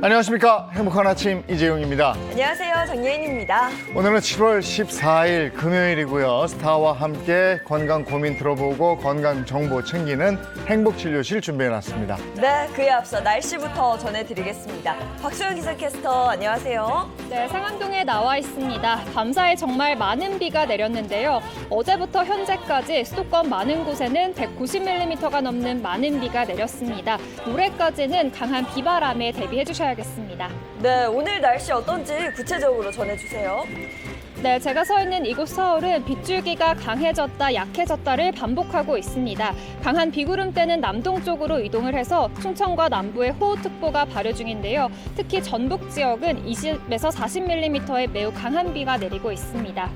안녕하십니까. 행복한 아침 이재용입니다. 안녕하세요. 정예인입니다. 오늘은 7월 14일 금요일이고요. 스타와 함께 건강 고민 들어보고 건강 정보 챙기는 행복진료실 준비해놨습니다. 네, 그에 앞서 날씨부터 전해드리겠습니다. 박소영 기상캐스터 안녕하세요. 네, 상암동에 나와 있습니다. 밤사이 정말 많은 비가 내렸는데요. 어제부터 현재까지 수도권 많은 곳에는 190mm가 넘는 많은 비가 내렸습니다. 모레까지는 강한 비바람에 대비해 주셔야겠습니다. 네, 오늘 날씨 어떤지 구체적으로 전해주세요. 네, 제가 서 있는 이곳 서울은 빗줄기가 강해졌다 약해졌다를 반복하고 있습니다. 강한 비구름대는 남동쪽으로 이동을 해서 충청과 남부에 호우특보가 발효 중인데요. 특히 전북 지역은 20에서 40mm의 매우 강한 비가 내리고 있습니다.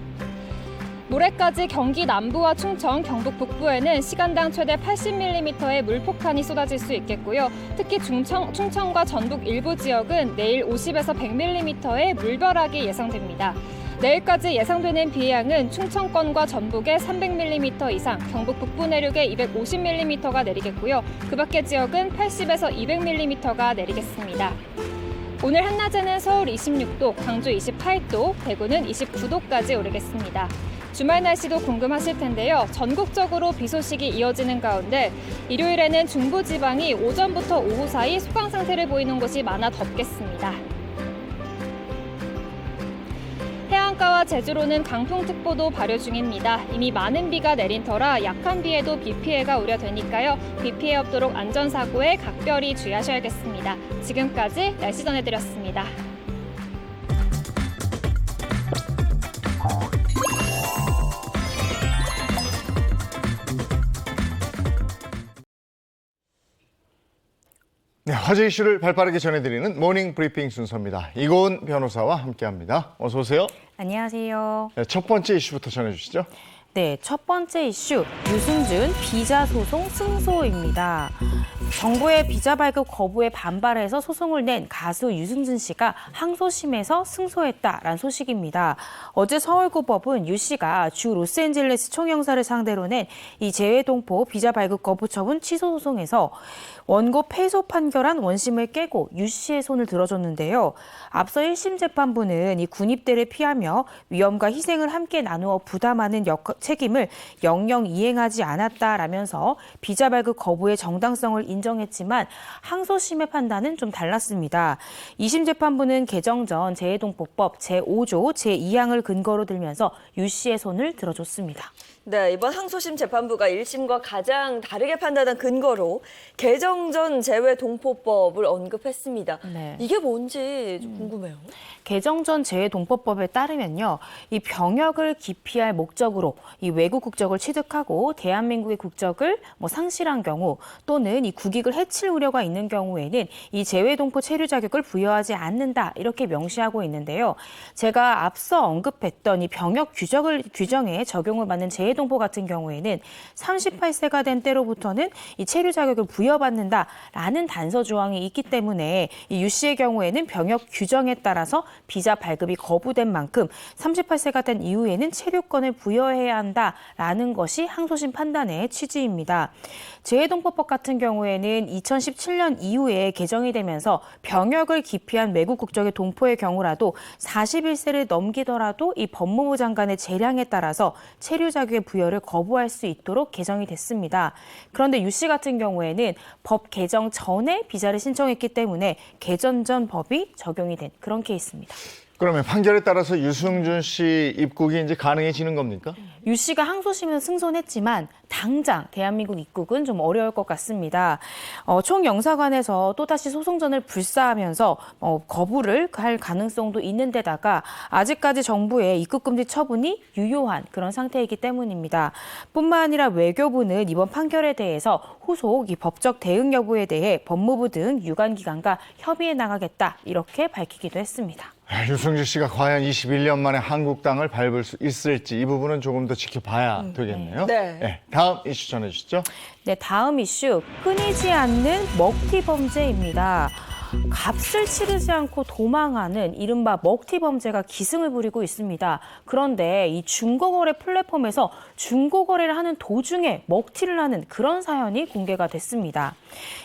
모레까지 경기 남부와 충청, 경북 북부에는 시간당 최대 80mm의 물폭탄이 쏟아질 수 있겠고요. 특히 충청과 전북 일부 지역은 내일 50에서 100mm의 물벼락이 예상됩니다. 내일까지 예상되는 비의 양은 충청권과 전북에 300mm 이상, 경북 북부 내륙에 250mm가 내리겠고요. 그 밖의 지역은 80에서 200mm가 내리겠습니다. 오늘 한낮에는 서울 26도, 광주 28도, 대구는 29도까지 오르겠습니다. 주말 날씨도 궁금하실 텐데요. 전국적으로 비 소식이 이어지는 가운데 일요일에는 중부지방이 오전부터 오후 사이 소강 상태를 보이는 곳이 많아 덥겠습니다. 해안가와 제주로는 강풍특보도 발효 중입니다. 이미 많은 비가 내린 터라 약한 비에도 비 피해가 우려되니까요. 비 피해 없도록 안전사고에 각별히 주의하셔야겠습니다. 지금까지 날씨 전해드렸습니다. 네, 화제 이슈를 발빠르게 전해드리는 모닝 브리핑 순서입니다. 이고은 변호사와 함께합니다. 어서 오세요. 안녕하세요. 네, 첫 번째 이슈부터 전해주시죠. 네, 첫 번째 이슈, 유승준 비자 소송 승소입니다. 정부의 비자 발급 거부에 반발해서 소송을 낸 가수 유승준 씨가 항소심에서 승소했다라는 소식입니다. 어제 서울고법은 유 씨가 주 로스앤젤레스 총영사를 상대로 낸 이 재외동포 비자 발급 거부 처분 취소 소송에서 원고 패소 판결한 원심을 깨고 유 씨의 손을 들어줬는데요. 앞서 1심 재판부는 이 군입대를 피하며 위험과 희생을 함께 나누어 부담하는 책임을 영영 이행하지 않았다라면서 비자 발급 거부의 정당성을 인정했지만 항소심의 판단은 좀 달랐습니다. 2심 재판부는 개정 전 재외동포법 제5조 제2항을 근거로 들면서 유 씨의 손을 들어줬습니다. 네, 이번 항소심 재판부가 1심과 가장 다르게 판단한 근거로 개정 전 재외동포법을 언급했습니다. 네. 이게 뭔지 좀 궁금해요. 개정 전 재외동포법에 따르면요, 이 병역을 기피할 목적으로 이 외국 국적을 취득하고 대한민국의 국적을 상실한 경우 또는 이 국익을 해칠 우려가 있는 경우에는 이 재외동포 체류 자격을 부여하지 않는다 이렇게 명시하고 있는데요. 제가 앞서 언급했던 이 병역 규정에 적용을 받는 재외동포 같은 경우에는 38세가 된 때로부터는 이 체류 자격을 부여받는다라는 단서 조항이 있기 때문에 이 유 씨의 경우에는 병역 규정에 따라서 비자 발급이 거부된 만큼 38세가 된 이후에는 체류권을 부여해야 한다라는 것이 항소심 판단의 취지입니다. 재외동포법 같은 경우에는 2017년 이후에 개정이 되면서 병역을 기피한 외국 국적의 동포의 경우라도 41세를 넘기더라도 이 법무부 장관의 재량에 따라서 체류 자격의 부여를 거부할 수 있도록 개정이 됐습니다. 그런데 유 씨 같은 경우에는 법 개정 전에 비자를 신청했기 때문에 개정 전 법이 적용이 된 그런 케이스입니다. 그러면 판결에 따라서 유승준 씨 입국이 이제 가능해지는 겁니까? 유 씨가 항소심에서 승소했지만 당장 대한민국 입국은 좀 어려울 것 같습니다. 총영사관에서 또다시 소송전을 불사하면서 거부를 할 가능성도 있는 데다가 아직까지 정부의 입국금지 처분이 유효한 그런 상태이기 때문입니다. 뿐만 아니라 외교부는 이번 판결에 대해서 후속 이 법적 대응 여부에 대해 법무부 등 유관기관과 협의해 나가겠다 이렇게 밝히기도 했습니다. 유승준 씨가 과연 21년 만에 한국 땅을 밟을 수 있을지 이 부분은 조금 더 지켜봐야 되겠네요. 네. 다음 이슈 전해주시죠. 네, 다음 이슈, 끊이지 않는 먹튀 범죄입니다. 값을 치르지 않고 도망하는 이른바 먹튀 범죄가 기승을 부리고 있습니다. 그런데 이 중고거래 플랫폼에서 중고거래를 하는 도중에 먹튀를 하는 그런 사연이 공개가 됐습니다.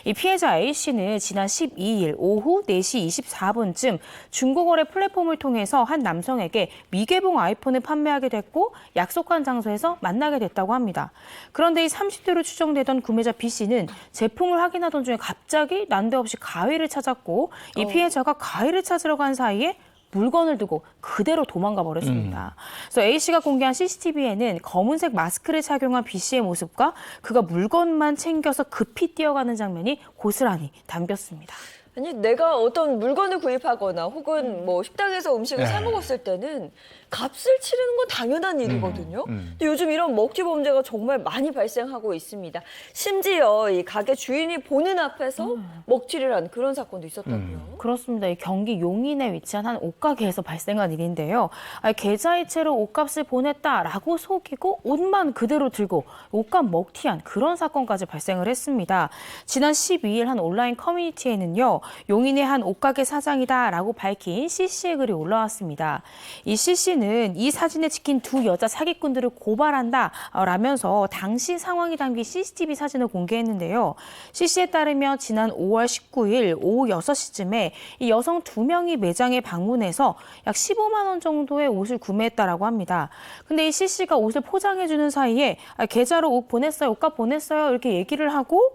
이 피해자 A씨는 지난 12일 오후 4시 24분쯤 중고거래 플랫폼을 통해서 한 남성에게 미개봉 아이폰을 판매하게 됐고 약속한 장소에서 만나게 됐다고 합니다. 그런데 이 30대로 추정되던 구매자 B씨는 제품을 확인하던 중에 갑자기 난데없이 가위를 찾았고 이 피해자가 가위를 찾으러 간 사이에 물건을 두고 그대로 도망가 버렸습니다. 그래서 A씨가 공개한 CCTV에는 검은색 마스크를 착용한 B씨의 모습과 그가 물건만 챙겨서 급히 뛰어가는 장면이 고스란히 담겼습니다. 아니 내가 어떤 물건을 구입하거나 혹은 뭐 식당에서 음식을 사 먹었을 때는 값을 치르는 건 당연한 일이거든요. 근데 요즘 이런 먹튀 범죄가 정말 많이 발생하고 있습니다. 심지어 이 가게 주인이 보는 앞에서 먹튀를 한 그런 사건도 있었다고요. 그렇습니다. 이 경기 용인에 위치한 한 옷가게에서 발생한 일인데요. 계좌이체로 옷값을 보냈다라고 속이고 옷만 그대로 들고 옷값 먹튀한 그런 사건까지 발생을 했습니다. 지난 12일 한 온라인 커뮤니티에는요. 용인의 한 옷가게 사장이다라고 밝힌 C씨의 글이 올라왔습니다. 이 C씨는 이 사진에 찍힌 두 여자 사기꾼들을 고발한다라면서 당시 상황이 담긴 CCTV 사진을 공개했는데요. C씨에 따르면 지난 5월 19일 오후 6시쯤에 이 여성 2명이 매장에 방문해서 약 15만 원 정도의 옷을 구매했다라고 합니다. 근데 이 C씨가 옷을 포장해주는 사이에 계좌로 옷 보냈어요, 옷값 보냈어요 이렇게 얘기를 하고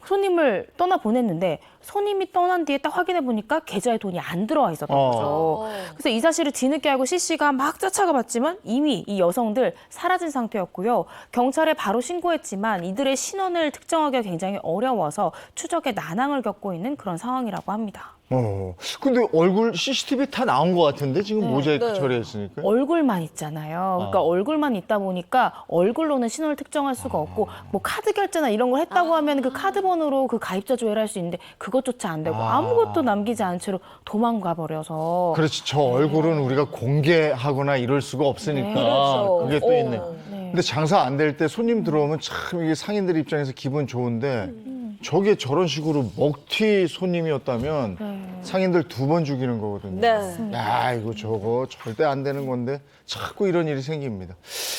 손님을 떠나보냈는데 손님이 떠난 뒤에 딱 확인해 보니까 계좌에 돈이 안 들어와 있었던 거죠. 그래서 이 사실을 뒤늦게 알고 C씨가 막 쫓아가 봤지만 이미 이 여성들 사라진 상태였고요. 경찰에 바로 신고했지만 이들의 신원을 특정하기가 굉장히 어려워서 추적에 난항을 겪고 있는 그런 상황이라고 합니다. 근데 얼굴 CCTV 다 나온 것 같은데 지금 모자이크 네. 처리했으니까. 얼굴만 있잖아요. 그러니까 얼굴만 있다 보니까 얼굴로는 신원을 특정할 수가 없고 뭐 카드 결제나 이런 걸 했다고 하면 그 카드 번호로 그 가입자 조회를 할 수 있는데 그것조차 안 되고 아무것도 남기지 않은 채로 도망가 버려서 그렇지. 저 얼굴은 우리가 공개하거나 이럴 수가 없으니까 그렇죠. 그게 또 있네. 네. 근데 장사 안 될 때 손님 들어오면 참 이게 상인들 입장에서 기분 좋은데 저게 저런 식으로 먹튀 손님이었다면 상인들 2번 죽이는 거거든요. 네. 야, 이거 저거 절대 안 되는 건데 자꾸 이런 일이 생깁니다.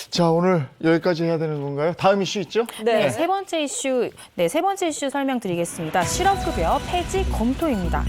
자, 오늘 여기까지 해야 되는 건가요? 다음 이슈 있죠? 네. 세 번째 이슈 설명드리겠습니다. 실업급여 폐지 검토입니다.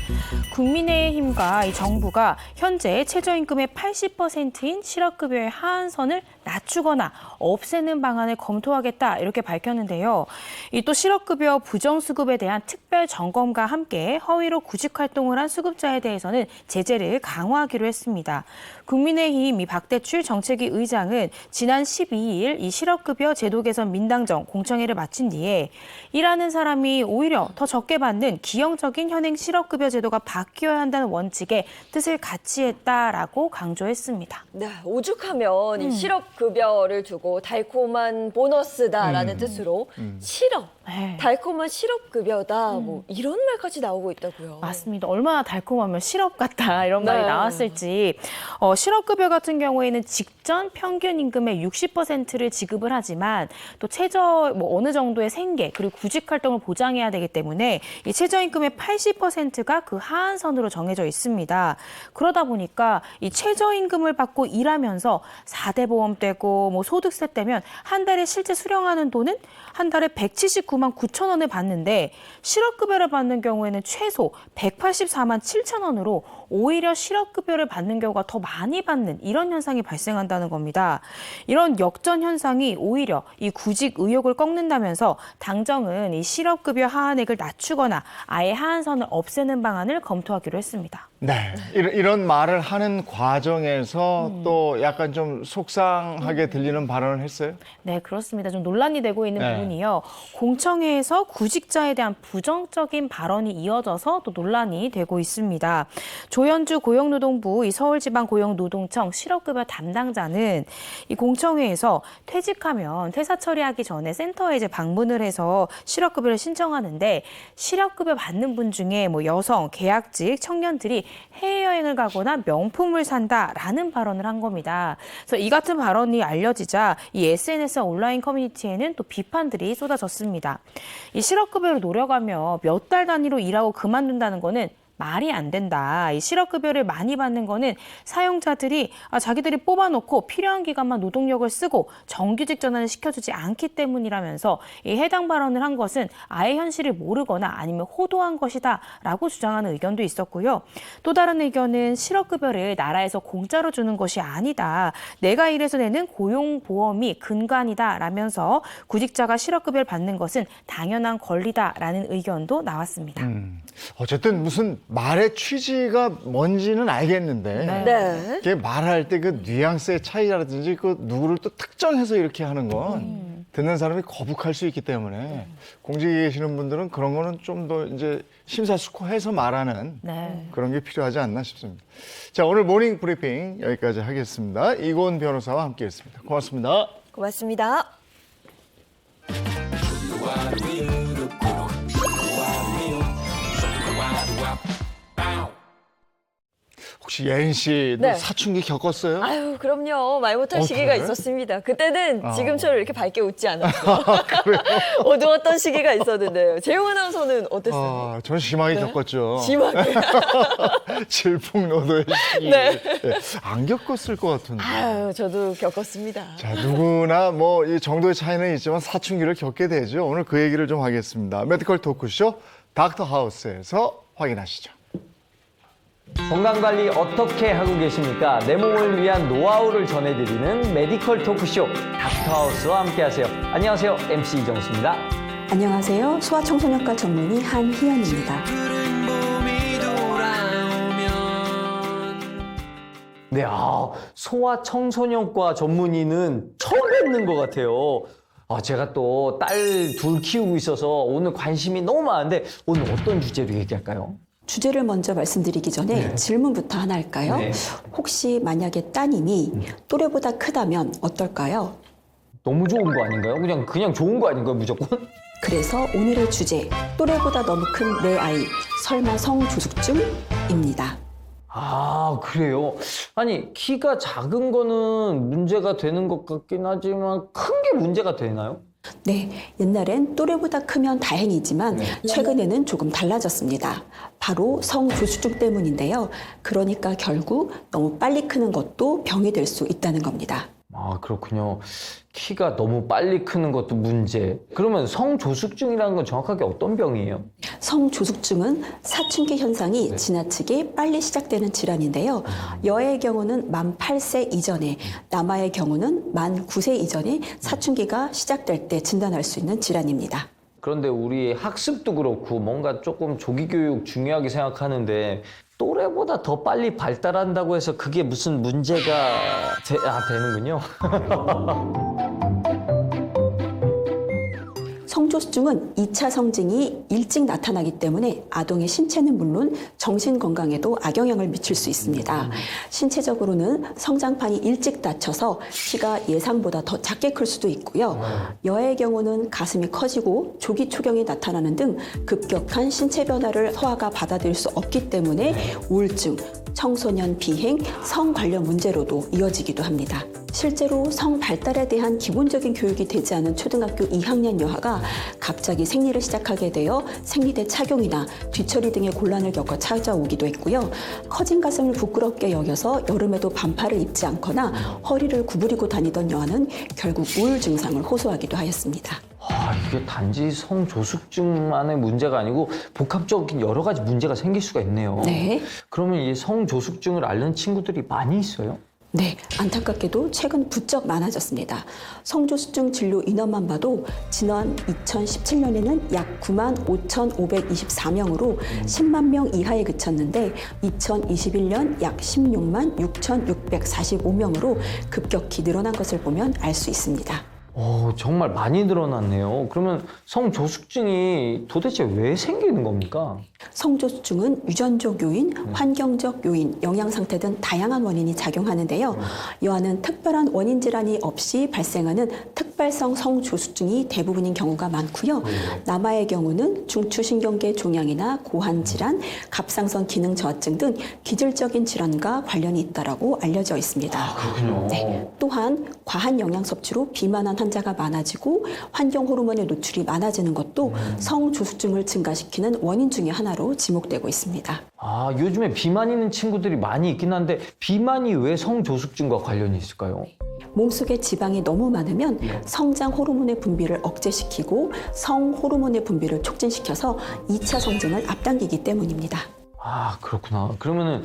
국민의힘과 이 정부가 현재 최저임금의 80%인 실업급여의 하한선을 낮추거나 없애는 방안을 검토하겠다 이렇게 밝혔는데요. 이 또 실업급여 부정수급에 대한 특별 점검과 함께 허위로 구직 활동을 한 수급자에 대해서는 제재를 강화하기로 했습니다. 국민의힘 이 박대출 정책위 의장은 지난 12일 이 실업급여 제도 개선 민당정 공청회를 마친 뒤에 일하는 사람이 오히려 더 적게 받는 기형적인 현행 실업급여 제도가 바뀌어야 한다는 원칙에 뜻을 같이 했다라고 강조했습니다. 네, 오죽하면 이 실업급여를 두고 달콤한 보너스다라는 뜻으로 실업, 네. 달콤한 실업급여다 뭐 이런 말까지 나오고 있다고요. 맞습니다. 얼마나 달콤하면 실업 같다 이런 네. 말이 나왔을지. 실업급여 같은 경우에는 직전 평균 임금의 60%를 지급을 하지만 또 최저 어느 정도의 생계 그리고 구직 활동을 보장해야 되기 때문에 이 최저임금의 80%가 그 하한선으로 정해져 있습니다. 그러다 보니까 이 최저임금을 받고 일하면서 4대 보험 떼고 뭐 소득세 떼면 한 달에 실제 수령하는 돈은 한 달에 179만 9천 원을 받는데 실업급여를 받는 경우에는 최소 184만 7천 원으로 오히려 실업급여를 받는 경우가 더 많이 받는 이런 현상이 발생한다는 겁니다. 이런 역전 현상이 오히려 이 구직 의욕을 꺾는다면서 당정은 이 실업급여 하한액을 낮추거나 아예 하한선을 없애는 방안을 검토하기로 했습니다. 네. 이런 말을 하는 과정에서 또 약간 좀 속상하게 들리는 발언을 했어요? 네, 그렇습니다. 좀 논란이 되고 있는 네. 부분이요. 공청회에서 구직자에 대한 부정적인 발언이 이어져서 또 논란이 되고 있습니다. 조현주 고용노동부 이 서울지방고용노동청 실업급여 담당자는 이 공청회에서 퇴직하면 퇴사 처리하기 전에 센터에 이제 방문을 해서 실업급여를 신청하는데 실업급여 받는 분 중에 뭐 여성, 계약직, 청년들이 해외여행을 가거나 명품을 산다라는 발언을 한 겁니다. 그래서 이 같은 발언이 알려지자 이 SNS와 온라인 커뮤니티에는 또 비판들이 쏟아졌습니다. 이 실업급여를 노려가며 몇 달 단위로 일하고 그만둔다는 거는 말이 안 된다. 이 실업급여를 많이 받는 거는 사용자들이 자기들이 뽑아놓고 필요한 기간만 노동력을 쓰고 정규직 전환을 시켜주지 않기 때문이라면서 이 해당 발언을 한 것은 아예 현실을 모르거나 아니면 호도한 것이다라고 주장하는 의견도 있었고요. 또 다른 의견은 실업급여를 나라에서 공짜로 주는 것이 아니다. 내가 일해서 내는 고용보험이 근간이다라면서 구직자가 실업급여를 받는 것은 당연한 권리다라는 의견도 나왔습니다. 어쨌든 무슨 말의 취지가 뭔지는 알겠는데 네. 이게 말할 때 그 뉘앙스의 차이라든지 그 누구를 또 특정해서 이렇게 하는 건 듣는 사람이 거북할 수 있기 때문에 공직에 계시는 분들은 그런 거는 좀 더 이제 심사숙고해서 말하는 네. 그런 게 필요하지 않나 싶습니다. 자, 오늘 모닝 브리핑 여기까지 하겠습니다. 이고은 변호사와 함께했습니다. 고맙습니다. 고맙습니다. 혹시 예은 씨도 네. 사춘기 겪었어요? 아유, 그럼요. 말 못할 시기가 그래? 있었습니다. 그때는 지금처럼 이렇게 밝게 웃지 않았어요. 어두웠던 시기가 있었는데요. 재용 아나운서는 어땠어요? 전 심하게 겪었죠. 심하게. 질풍노도의 시기. 네. 안 겪었을 것 같은데. 아유, 저도 겪었습니다. 자, 누구나 뭐 이 정도의 차이는 있지만 사춘기를 겪게 되죠. 오늘 그 얘기를 좀 하겠습니다. 메디컬 토크쇼 닥터 하우스에서 확인하시죠. 건강관리 어떻게 하고 계십니까? 내 몸을 위한 노하우를 전해드리는 메디컬 토크쇼 닥터하우스와 함께하세요. 안녕하세요. MC 이정수입니다. 안녕하세요. 소아청소년과 전문의 한희연입니다. 네, 소아청소년과 전문의는 처음 뵙는 것 같아요. 제가 또 딸 둘 키우고 있어서 오늘 관심이 너무 많은데 오늘 어떤 주제로 얘기할까요? 주제를 먼저 말씀드리기 전에 질문부터 하나 할까요? 네. 혹시 만약에 따님이 또래보다 크다면 어떨까요? 너무 좋은 거 아닌가요? 그냥 좋은 거 아닌가요, 무조건? 그래서 오늘의 주제, 또래보다 너무 큰 내 아이, 설마 성조숙증입니다. 그래요? 아니, 키가 작은 거는 문제가 되는 것 같긴 하지만 큰 게 문제가 되나요? 네, 옛날엔 또래보다 크면 다행이지만 최근에는 조금 달라졌습니다. 바로 성조숙증 때문인데요. 그러니까 결국 너무 빨리 크는 것도 병이 될 수 있다는 겁니다. 그렇군요. 키가 너무 빨리 크는 것도 문제. 그러면 성조숙증이라는 건 정확하게 어떤 병이에요? 성조숙증은 사춘기 현상이 지나치게 빨리 시작되는 질환인데요. 여의 경우는 만 8세 이전에, 남아의 경우는 만 9세 이전에 사춘기가 시작될 때 진단할 수 있는 질환입니다. 그런데 우리 학습도 그렇고 뭔가 조금 조기교육 중요하게 생각하는데 또래보다 더 빨리 발달한다고 해서 그게 무슨 문제가 되는군요. 성조숙증은 2차 성징이 일찍 나타나기 때문에 아동의 신체는 물론 정신 건강에도 악영향을 미칠 수 있습니다. 신체적으로는 성장판이 일찍 닫혀서 키가 예상보다 더 작게 클 수도 있고요. 여의 경우는 가슴이 커지고 조기 초경이 나타나는 등 급격한 신체 변화를 소아가 받아들일 수 없기 때문에 우울증, 청소년 비행, 성 관련 문제로도 이어지기도 합니다. 실제로 성 발달에 대한 기본적인 교육이 되지 않은 초등학교 2학년 여아가 갑자기 생리를 시작하게 되어 생리대 착용이나 뒤처리 등의 곤란을 겪어 찾아오기도 했고요. 커진 가슴을 부끄럽게 여겨서 여름에도 반팔을 입지 않거나 허리를 구부리고 다니던 여아는 결국 우울 증상을 호소하기도 하였습니다. 이게 단지 성조숙증만의 문제가 아니고 복합적인 여러 가지 문제가 생길 수가 있네요. 네. 그러면 이 성조숙증을 앓는 친구들이 많이 있어요? 네, 안타깝게도 최근 부쩍 많아졌습니다. 성조숙증 진료 인원만 봐도 지난 2017년에는 약 95,524명으로 10만 명 이하에 그쳤는데 2021년 약 16만 6,645명으로 급격히 늘어난 것을 보면 알 수 있습니다. 정말 많이 늘어났네요. 그러면 성조숙증이 도대체 왜 생기는 겁니까? 성조숙증은 유전적 요인, 환경적 요인, 영양 상태 등 다양한 원인이 작용하는데요. 여아는 특별한 원인 질환이 없이 발생하는 특별한 특발성 성조숙증이 대부분인 경우가 많고요. 남아의 경우는 중추신경계 종양이나 고환 질환, 갑상선 기능 저하증 등 기질적인 질환과 관련이 있다라고 알려져 있습니다. 그렇군요. 네. 또한 과한 영양 섭취로 비만한 환자가 많아지고 환경 호르몬의 노출이 많아지는 것도 성조숙증을 증가시키는 원인 중에 하나로 지목되고 있습니다. 아, 요즘에 비만 있는 친구들이 많이 있긴 한데 비만이 왜 성조숙증과 관련이 있을까요? 몸속에 지방이 너무 많으면 성장 호르몬의 분비를 억제시키고 성 호르몬의 분비를 촉진시켜서 2차 성장을 앞당기기 때문입니다. 아, 그렇구나. 그러면은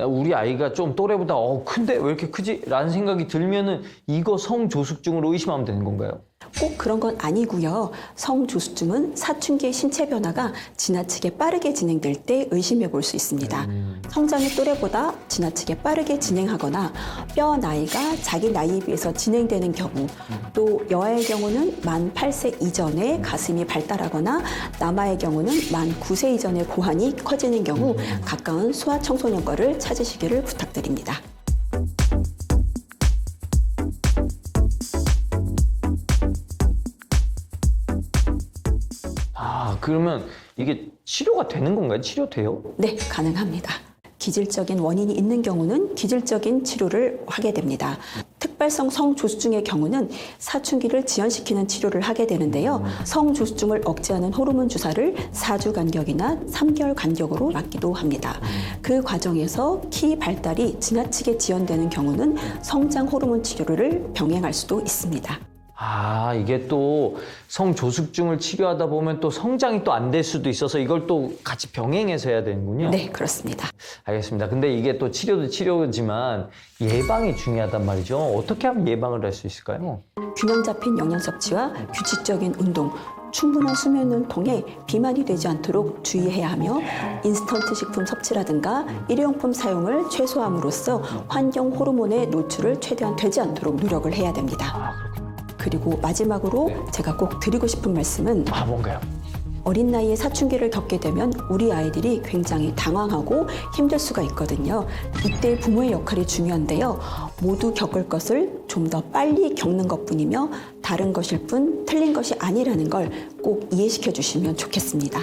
우리 아이가 좀 또래보다 큰데 왜 이렇게 크지? 라는 생각이 들면은 이거 성조숙증으로 의심하면 되는 건가요? 꼭 그런 건 아니고요. 성조숙증은 사춘기의 신체 변화가 지나치게 빠르게 진행될 때 의심해 볼 수 있습니다. 성장이 또래보다 지나치게 빠르게 진행하거나 뼈 나이가 자기 나이에 비해서 진행되는 경우, 또 여아의 경우는 만 8세 이전에 가슴이 발달하거나 남아의 경우는 만 9세 이전에 고환이 커지는 경우 가까운 소아청소년과를 찾으시기를 부탁드립니다. 아, 그러면 이게 치료가 되는 건가요? 치료돼요? 네, 가능합니다. 기질적인 원인이 있는 경우는 기질적인 치료를 하게 됩니다. 특발성 성조숙증의 경우는 사춘기를 지연시키는 치료를 하게 되는데요. 성조숙증을 억제하는 호르몬 주사를 4주 간격이나 3개월 간격으로 맞기도 합니다. 그 과정에서 키 발달이 지나치게 지연되는 경우는 성장 호르몬 치료를 병행할 수도 있습니다. 아, 이게 또 성조숙증을 치료하다 보면 또 성장이 또 안 될 수도 있어서 이걸 또 같이 병행해서 해야 되는군요. 네, 그렇습니다. 알겠습니다. 근데 이게 또 치료도 치료지만 예방이 중요하단 말이죠. 어떻게 하면 예방을 할 수 있을까요? 균형 잡힌 영양 섭취와 규칙적인 운동, 충분한 수면을 통해 비만이 되지 않도록 주의해야 하며 인스턴트 식품 섭취라든가 일회용품 사용을 최소함으로써 환경 호르몬의 노출을 최대한 되지 않도록 노력을 해야 됩니다. 그리고 마지막으로 제가 꼭 드리고 싶은 말씀은 아, 뭔가요? 어린 나이에 사춘기를 겪게 되면 우리 아이들이 굉장히 당황하고 힘들 수가 있거든요. 이때 부모의 역할이 중요한데요. 모두 겪을 것을 좀 더 빨리 겪는 것뿐이며 다른 것일 뿐 틀린 것이 아니라는 걸 꼭 이해시켜 주시면 좋겠습니다.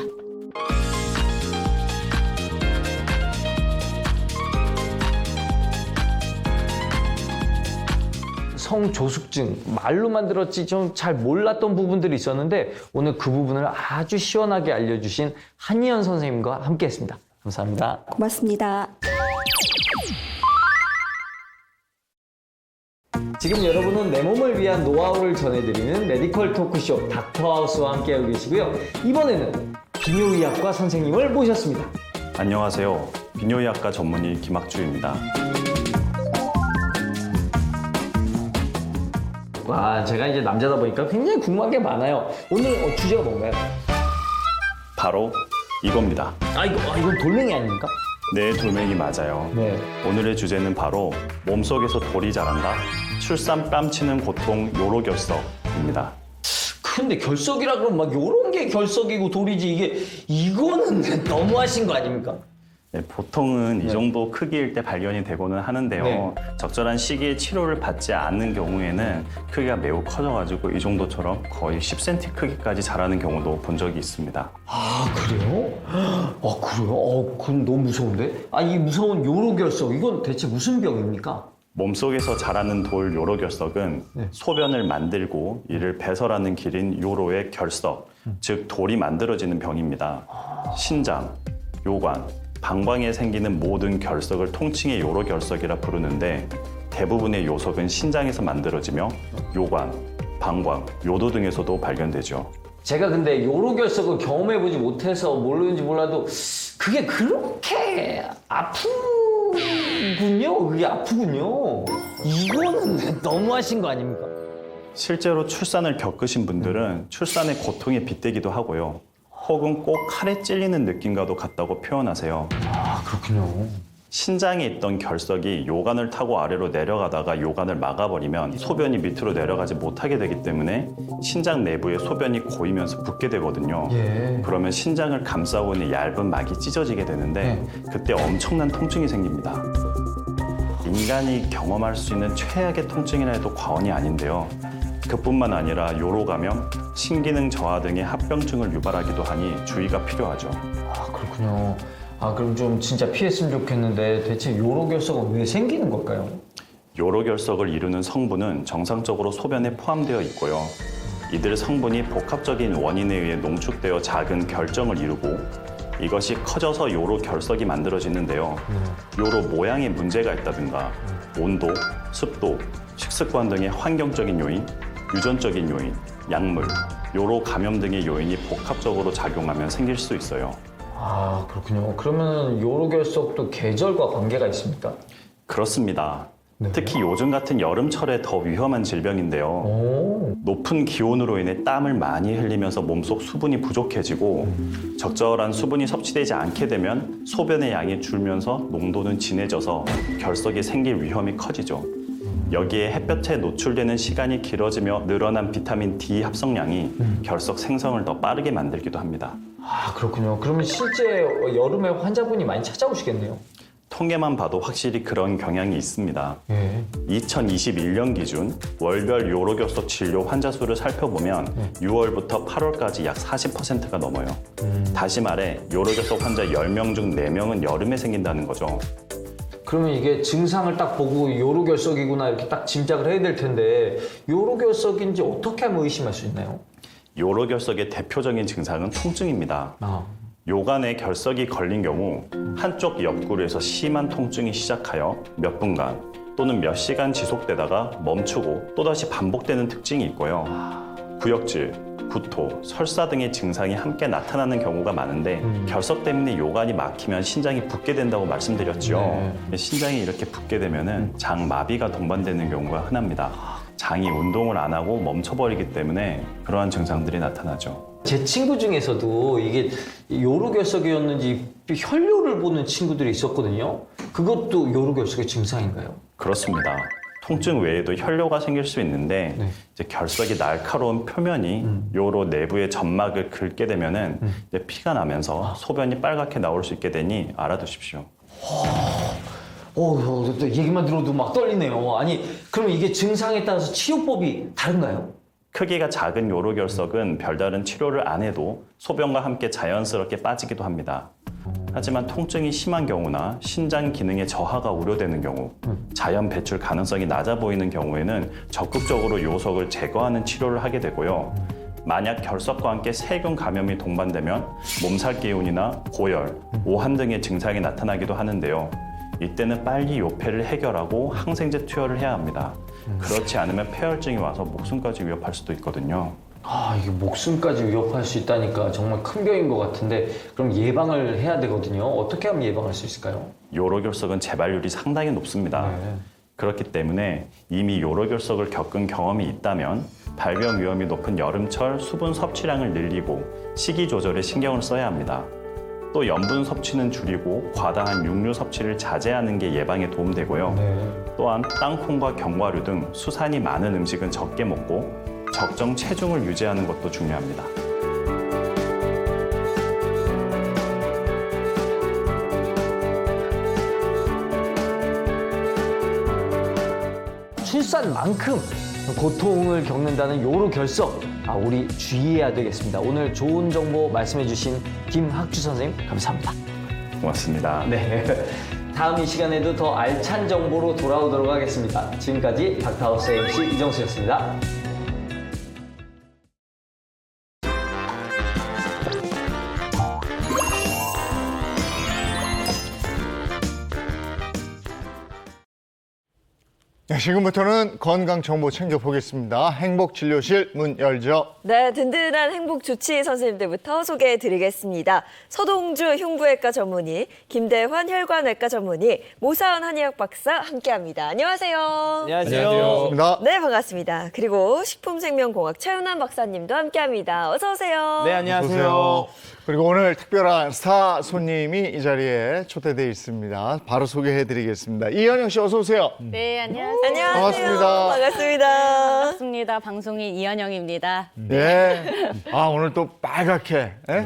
성조숙증 말로만 들었지 좀 잘 몰랐던 부분들이 있었는데 오늘 그 부분을 아주 시원하게 알려주신 한희연 선생님과 함께했습니다. 감사합니다. 고맙습니다. 지금 여러분은 내 몸을 위한 노하우를 전해드리는 메디컬 토크쇼 닥터하우스와 함께하고 계시고요. 이번에는 비뇨의학과 선생님을 모셨습니다. 안녕하세요. 비뇨의학과 전문의 김학주입니다. 와, 제가 이제 남자다 보니까 굉장히 궁금한 게 많아요. 오늘 주제가 뭔가요? 바로 이겁니다. 이건 돌멩이 아닙니까? 네, 돌멩이 맞아요. 네. 오늘의 주제는 바로 몸속에서 돌이 자란다. 출산 뺨치는 고통 요로결석입니다. 근데 결석이라 그러면 막 요런 게 결석이고 돌이지 이거는 너무하신 거 아닙니까? 네, 보통은 이 정도 크기일 때 발견이 되고는 하는데요. 네. 적절한 시기에 치료를 받지 않는 경우에는 크기가 매우 커져가지고 이 정도처럼 거의 10cm 크기까지 자라는 경우도 본 적이 있습니다. 아, 그래요? 그래요? 그럼 너무 무서운데? 이 무서운 요로결석, 이건 대체 무슨 병입니까? 몸속에서 자라는 돌 요로결석은 소변을 만들고 이를 배설하는 길인 요로의 결석, 즉 돌이 만들어지는 병입니다. 신장, 요관, 방광에 생기는 모든 결석을 통칭해 요로결석이라 부르는데 대부분의 요석은 신장에서 만들어지며 요관, 방광, 요도 등에서도 발견되죠. 제가 근데 요로결석을 경험해보지 못해서 모르는지 몰라도 그게 그렇게 아프군요. 그게 아프군요. 이거는 너무하신 거 아닙니까? 실제로 출산을 겪으신 분들은 출산의 고통에 빗대기도 하고요. 혹은 꼭 칼에 찔리는 느낌과도 같다고 표현하세요. 아, 그렇군요. 신장에 있던 결석이 요관을 타고 아래로 내려가다가 요관을 막아버리면 소변이 밑으로 내려가지 못하게 되기 때문에 신장 내부에 소변이 고이면서 붓게 되거든요. 예. 그러면 신장을 감싸고 있는 얇은 막이 찢어지게 되는데 그때 엄청난 통증이 생깁니다. 인간이 경험할 수 있는 최악의 통증이라 해도 과언이 아닌데요. 그뿐만 아니라 요로 감염, 신기능 저하 등의 합병증을 유발하기도 하니 주의가 필요하죠. 아, 그렇군요. 아, 그럼 좀 진짜 피했으면 좋겠는데 대체 요로결석은 왜 생기는 걸까요? 요로결석을 이루는 성분은 정상적으로 소변에 포함되어 있고요. 이들 성분이 복합적인 원인에 의해 농축되어 작은 결정을 이루고 이것이 커져서 요로결석이 만들어지는데요. 요로 모양에 문제가 있다든가 온도, 습도, 식습관 등의 환경적인 요인, 유전적인 요인, 약물, 요로 감염 등의 요인이 복합적으로 작용하면 생길 수 있어요. 아, 그렇군요. 그러면 요로결석도 계절과 관계가 있습니까? 그렇습니다. 네. 특히 요즘 같은 여름철에 더 위험한 질병인데요. 오. 높은 기온으로 인해 땀을 많이 흘리면서 몸속 수분이 부족해지고 적절한 수분이 섭취되지 않게 되면 소변의 양이 줄면서 농도는 진해져서 결석이 생길 위험이 커지죠. 여기에 햇볕에 노출되는 시간이 길어지며 늘어난 비타민 D 합성량이 결석 생성을 더 빠르게 만들기도 합니다. 아, 그렇군요. 그러면 실제 여름에 환자분이 많이 찾아오시겠네요. 통계만 봐도 확실히 그런 경향이 있습니다. 예. 2021년 기준 월별 요로결석 진료 환자 수를 살펴보면 6월부터 8월까지 약 40%가 넘어요. 다시 말해 요로결석 환자 10명 중 4명은 여름에 생긴다는 거죠. 그러면 이게 증상을 딱 보고 요로결석이구나 이렇게 딱 짐작을 해야 될 텐데 요로결석인지 어떻게 하면 의심할 수 있나요? 요로결석의 대표적인 증상은 통증입니다. 아. 요관에 결석이 걸린 경우 한쪽 옆구리에서 심한 통증이 시작하여 몇 분간 또는 몇 시간 지속되다가 멈추고 또다시 반복되는 특징이 있고요. 구역질, 구토, 설사 등의 증상이 함께 나타나는 경우가 많은데 결석 때문에 요관이 막히면 신장이 붓게 된다고 말씀드렸죠. 신장이 이렇게 붓게 되면 장 마비가 동반되는 경우가 흔합니다. 장이 운동을 안 하고 멈춰버리기 때문에 그러한 증상들이 나타나죠. 제 친구 중에서도 이게 요로결석이었는지 혈뇨를 보는 친구들이 있었거든요. 그것도 요로결석의 증상인가요? 그렇습니다. 통증 외에도 혈뇨가 생길 수 있는데 네. 이제 결석이 날카로운 표면이 요로 내부의 점막을 긁게 되면은 이제 피가 나면서 소변이 빨갛게 나올 수 있게 되니 알아두십시오. 또 얘기만 들어도 막 떨리네요. 아니, 그럼 이게 증상에 따라서 치료법이 다른가요? 크기가 작은 요로결석은 별다른 치료를 안 해도 소변과 함께 자연스럽게 빠지기도 합니다. 하지만 통증이 심한 경우나 신장 기능의 저하가 우려되는 경우, 자연 배출 가능성이 낮아 보이는 경우에는 적극적으로 요석을 제거하는 치료를 하게 되고요. 만약 결석과 함께 세균 감염이 동반되면 몸살 기운이나 고열, 오한 등의 증상이 나타나기도 하는데요. 이때는 빨리 요폐를 해결하고 항생제 투여를 해야 합니다. 그렇지 않으면 폐혈증이 와서 목숨까지 위협할 수도 있거든요. 아, 이게 목숨까지 위협할 수 있다니까 정말 큰 병인 것 같은데 그럼 예방을 해야 되거든요. 어떻게 하면 예방할 수 있을까요? 요로결석은 재발률이 상당히 높습니다. 네. 그렇기 때문에 이미 요로결석을 겪은 경험이 있다면 발병 위험이 높은 여름철 수분 섭취량을 늘리고 식이 조절에 신경을 써야 합니다. 또 염분 섭취는 줄이고 과다한 육류 섭취를 자제하는 게 예방에 도움되고요. 네. 또한 땅콩과 견과류 등 수산이 많은 음식은 적게 먹고 적정 체중을 유지하는 것도 중요합니다. 출산만큼 고통을 겪는다는 요로결석, 우리 주의해야 되겠습니다. 오늘 좋은 정보 말씀해주신 김학주 선생님 감사합니다. 고맙습니다. 네. 다음 이 시간에도 더 알찬 정보로 돌아오도록 하겠습니다. 지금까지 닥터하우스 MC 이정수였습니다. 네, 지금부터는 건강 정보 챙겨보겠습니다. 행복진료실 문 열죠. 네, 든든한 행복 주치의 선생님들부터 소개해드리겠습니다. 서동주 흉부외과 전문의, 김대환 혈관외과 전문의, 모사은 한의학 박사 함께합니다. 안녕하세요. 반갑습니다. 네, 반갑습니다. 그리고 식품생명공학 최윤환 박사님도 함께합니다. 어서 오세요. 네, 안녕하세요. 그리고 오늘 특별한 스타 손님이 이 자리에 초대되어 있습니다. 바로 소개해드리겠습니다. 이현영 씨 어서 오세요. 네, 안녕하세요. 안녕하세요. 반갑습니다. 반갑습니다. 반갑습니다. 방송인 이현영입니다. 네. 아, 오늘 또 빨갛게, 예?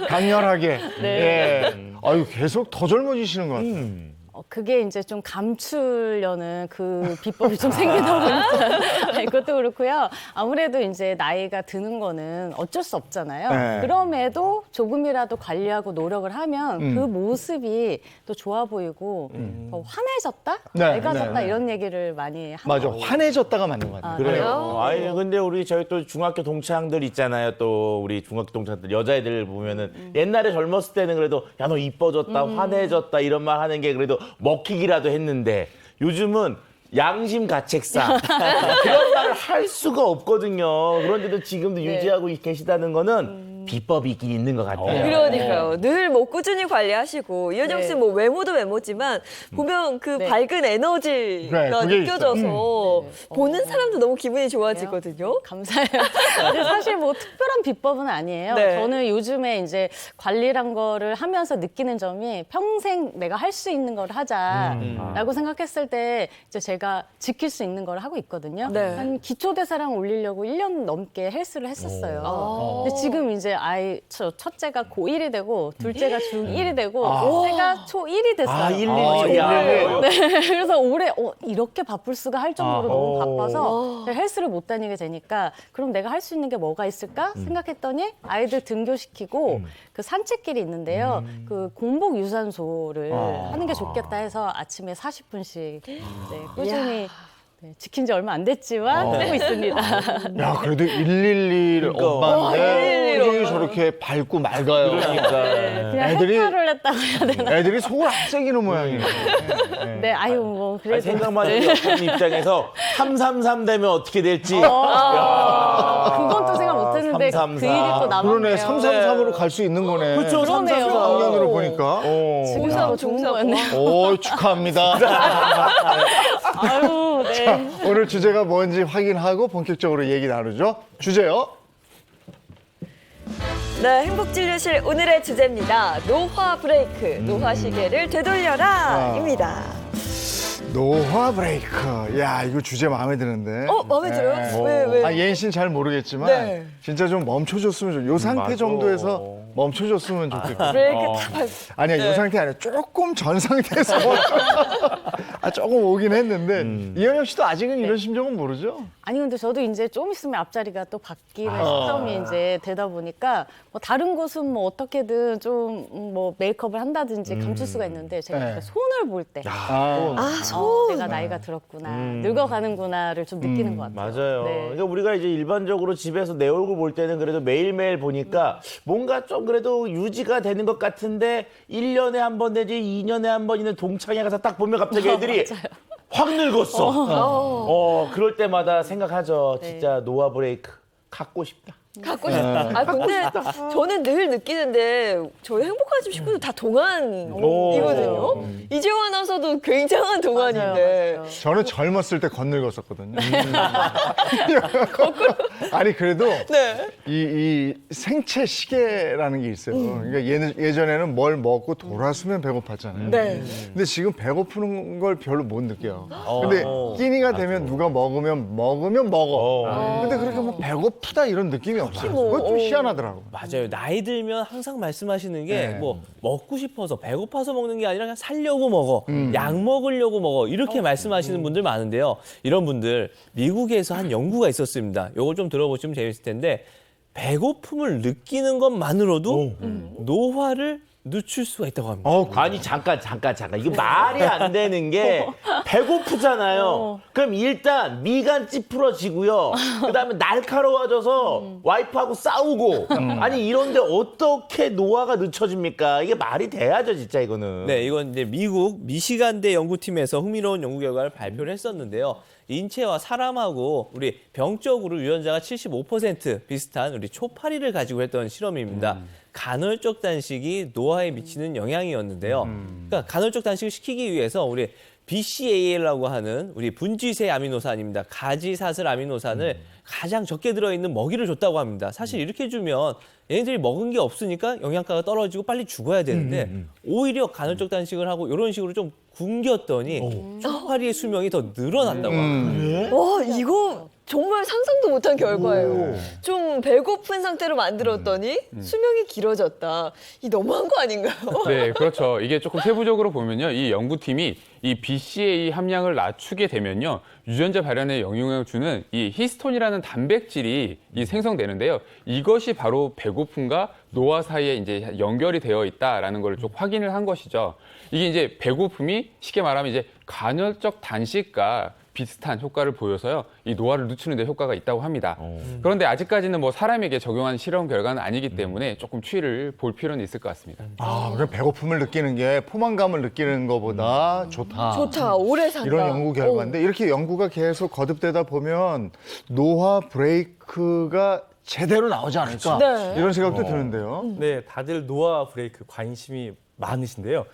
강렬하게. 네. 예. 아유, 계속 더 젊어지시는 것 같아요. 그게 이제 좀 감추려는 그 비법이 좀 생기다 보니까 이것도 그렇고요. 아무래도 이제 나이가 드는 거는 어쩔 수 없잖아요. 네. 그럼에도 조금이라도 관리하고 노력을 하면 그 모습이 또 좋아 보이고 더 환해졌다? 네, 밝아졌다 네. 이런 얘기를 많이 하는 맞아. 것 같아요. 환해졌다가 맞는 것 같아요. 그래요. 아니 근데 우리 저희 또 중학교 동창들 있잖아요. 또 우리 중학교 동창들 여자애들 보면은 옛날에 젊었을 때는 그래도 야 너 이뻐졌다, 환해졌다 이런 말 하는 게 그래도 먹히기라도 했는데 요즘은 양심가책사 그런 말을 할 수가 없거든요. 그런데도 지금도 유지하고 계시다는 거는 비법이 있긴 있는 것 같아요. 그러니까요. 늘 뭐 꾸준히 관리하시고 이현정 씨 뭐 외모도 외모지만 보면 그 밝은 에너지가 그래, 그게 느껴져서 보는 사람도 너무 기분이 좋아지거든요. 감사해요. 근데 사실 뭐 특별한 비법은 아니에요. 네. 저는 요즘에 이제 관리란 거를 하면서 느끼는 점이 평생 내가 할 수 있는 걸 하자라고 생각했을 때 이제 제가 지킬 수 있는 걸 하고 있거든요. 네. 한 기초대사량 올리려고 1년 넘게 헬스를 했었어요. 근데 지금 이제 첫째가 고1이 되고 둘째가 중1이 되고 셋째가 초1이 됐어요. 아, 111. 네, 그래서 올해 이렇게 바쁠 수가 할 정도로 너무 바빠서 제가 헬스를 못 다니게 되니까 그럼 내가 할 수 있는 게 뭐가 있을까 생각했더니 아이들 등교시키고 그 산책길이 있는데요. 그 공복 유산소를 하는 게 좋겠다 해서 아침에 40분씩 꾸준히 지킨 지 얼마 안 됐지만 하고 있습니다. 야, 그래도 111을 엄마인데 표정이 저렇게 밝고 맑아요. 그러니까. 그냥 해탈을 했다고 해야 되나? 애들이 속을 안 새기는 모양이에요. 네, 아유 뭐 아니, 그래도 생각만 해도 어떤 입장에서 333 되면 어떻게 될지. 그건 또 생각 못 했는데 333. 그 일이 또 남았네요. 그러네, 333으로 갈 수 있는 거네. 그렇죠. 그러네요. 334학년으로 보니까. 지금 좋은 거였네요. 오, 축하합니다. 아유, 네. 오늘 주제가 뭔지 확인하고 본격적으로 얘기 나누죠. 주제요. 네, 행복진료실 오늘의 주제입니다. 노화 브레이크, 노화 시계를 되돌려라입니다. 노화 브레이크. 야, 이거 주제 마음에 드는데. 마음에 들어요? 왜? 아, 예인 씨는 잘 모르겠지만 네. 진짜 좀 멈춰줬으면 좋겠어요. 요 상태 맞아. 정도에서 멈춰줬으면 좋겠고. 브레이크 다 밟... 아니야, 요 상태 아니라 조금 전 상태에서 조금 오긴 했는데 이현영 씨도 아직은 이런 심정은 모르죠? 아니 근데 저도 이제 좀 있으면 앞자리가 또 바뀌는 시점이 이제 되다 보니까 뭐 다른 곳은 뭐 어떻게든 좀 뭐 메이크업을 한다든지 감출 수가 있는데 제가 네. 손을 볼 때 내가 나이가 들었구나 늙어가는구나를 좀 느끼는 것 같아요. 맞아요. 네. 그러니까 우리가 이제 일반적으로 집에서 내 얼굴 볼 때는 그래도 매일매일 보니까 뭔가 좀 그래도 유지가 되는 것 같은데 1년에 한 번 내지 2년에 한 번 있는 동창회 가서 딱 보면 갑자기 애들이 확 늙었어. 그럴 때마다 생각하죠. 진짜 노화 브레이크 갖고 싶다. 갖고 싶다. 아, 근데 저는 늘 느끼는데 저희 행복한 집 식구들 다 동안이거든요. 이재호 아나운서도 굉장한 동안인데. 맞아요. 저는 젊었을 때 건늙었었거든요. 아니 그래도 네. 이 생체 시계라는 게 있어요. 그러니까 예전에는 뭘 먹고 돌아서면 배고팠잖아요. 네. 근데 지금 배고프는 걸 별로 못 느껴요. 근데 끼니가 되면 누가 먹으면 먹어. 근데 그렇게 뭐 배고프다 이런 느낌이 없어요. 그건 좀 희한하더라고. 맞아요. 나이 들면 항상 말씀하시는 게 네. 뭐 먹고 싶어서 배고파서 먹는 게 아니라 그냥 살려고 먹어. 약 먹으려고 먹어. 이렇게 말씀하시는 분들 많은데요. 이런 분들 미국에서 한 연구가 있었습니다. 이걸 좀 들어보시면 재밌을 텐데 배고픔을 느끼는 것만으로도 노화를 늦출 수가 있다고 합니다. 아니 잠깐 이거 말이 안 되는 게 배고프잖아요. 그럼 일단 미간 찌푸러지고요. 그다음에 날카로워져서 와이프하고 싸우고 아니 이런데 어떻게 노화가 늦춰집니까? 이게 말이 돼야죠 진짜 이거는. 네, 이건 이제 미국 미시간대 연구팀에서 흥미로운 연구 결과를 발표를 했었는데요. 인체와 사람하고 우리 병적으로 유전자가 75% 비슷한 우리 초파리를 가지고 했던 실험입니다. 간헐적 단식이 노화에 미치는 영향이었는데요. 그러니까 간헐적 단식을 시키기 위해서 우리 BCAA라고 하는 우리 분지세 아미노산입니다. 가지사슬 아미노산을 가장 적게 들어있는 먹이를 줬다고 합니다. 사실 이렇게 주면 얘네들이 먹은 게 없으니까 영양가가 떨어지고 빨리 죽어야 되는데 오히려 간헐적 단식을 하고 이런 식으로 좀 굶겼더니 초파리의 수명이 더 늘어난다고 합니다. 와, 이거 정말 상상도 못한 결과예요. 좀 배고픈 상태로 만들었더니 수명이 길어졌다. 이 너무한 거 아닌가요? 네, 그렇죠. 이게 조금 세부적으로 보면요. 이 연구팀이 이 BCAA 함량을 낮추게 되면요. 유전자 발현에 영향을 주는 이 히스톤이라는 단백질이 생성되는데요. 이것이 바로 배고픔과 노화 사이에 이제 연결이 되어 있다라는 걸 좀 확인을 한 것이죠. 이게 이제 배고픔이 쉽게 말하면 이제 간헐적 단식과 비슷한 효과를 보여서요. 이 노화를 늦추는 데 효과가 있다고 합니다. 그런데 아직까지는 뭐 사람에게 적용한 실험 결과는 아니기 때문에 조금 추이를 볼 필요는 있을 것 같습니다. 그럼 배고픔을 느끼는 게 포만감을 느끼는 것보다 좋다. 좋다. 오래 산다. 이런 연구 결과인데 이렇게 연구가 계속 거듭되다 보면 노화 브레이크가 제대로 나오지 않을까 네. 이런 생각도 드는데요. 네, 다들 노화 브레이크 관심이 많으신데요.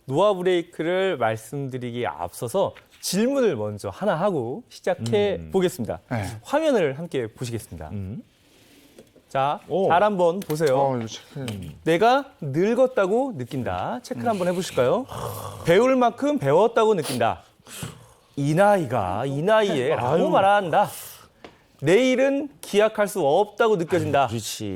노화 브레이크를 말씀드리기에 앞서서 질문을 먼저 하나 하고 시작해 보겠습니다. 네. 화면을 함께 보시겠습니다. 자, 잘 한번 보세요. 이거 체크. 내가 늙었다고 느낀다. 체크를 한번 해보실까요? 배울 만큼 배웠다고 느낀다. 이 나이에 라고 말한다. 내일은 기약할 수 없다고 느껴진다. 그렇지.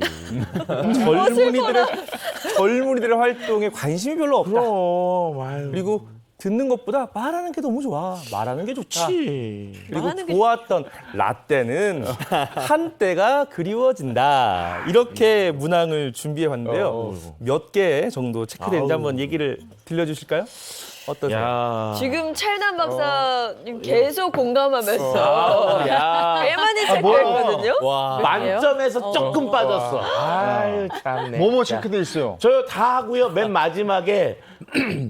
젊은이들의 활동에 관심이 별로 없다. 그럼, 아유. 그리고 듣는 것보다 말하는 게 너무 좋아. 말하는 게 좋다. 그리고 말하는 게 좋았던 라떼는 한때가 그리워진다. 이렇게 문항을 준비해 봤는데요. 몇 개 정도 체크되는지 한번 얘기를 들려주실까요? 어떠세요? 야. 지금 찰난 박사님 계속 공감하면서 야. 꽤 많이 체크했거든요. 와. 만점에서 조금 빠졌어. 아유, 참네. 뭐뭐 체크돼 있어요? 저요 다 하고요. 맨 마지막에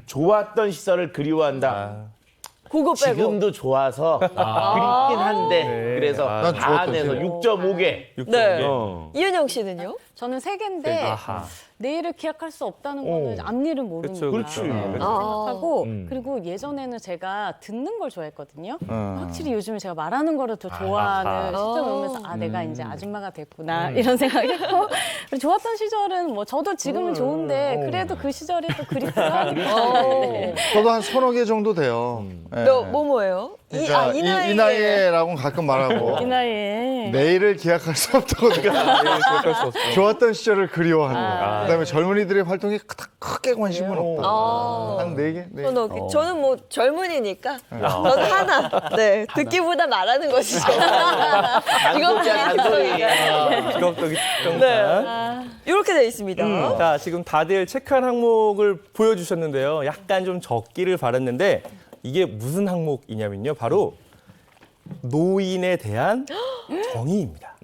좋았던 시절을 그리워한다. 그거 빼고. 지금도 좋아서 그립긴 한데 그래서 난 다 좋았던 안에서 시절. 6.5개. 네. 어. 이은영 씨는요? 저는 3개인데 아하. 내일을 기약할 수 없다는 거는 앞일을 모르니까 그렇지. 그렇게 아. 생각하고 그리고 예전에는 제가 듣는 걸 좋아했거든요. 확실히 요즘은 제가 말하는 거를 더 좋아하는 시점을 오면서 내가 이제 아줌마가 됐구나 이런 생각했고 그리고 좋았던 시절은 뭐 저도 지금은 좋은데 그래도 그 시절이 또 그립더라고요. 저도 한 3-4개 정도 돼요. 예. 너 뭐예요? 그러니까 이 나이에. 이 나이에라고는 가끔 말하고 이 나이에 내일을 기약할 수 없다고 좋았던 시절을 그리워한다. 그다음에 젊은이들의 활동에 크게 관심은 없다. 한 4개? 네. 저는 뭐 젊은이니까 저는 하나. 네, 듣기보다 말하는 것이죠. 이건 그냥 직업적인 네. 이렇게 돼 있습니다. 자, 지금 다들 체크한 항목을 보여주셨는데요. 약간 좀 적기를 바랐는데 이게 무슨 항목이냐면요. 바로 노인에 대한 정의입니다.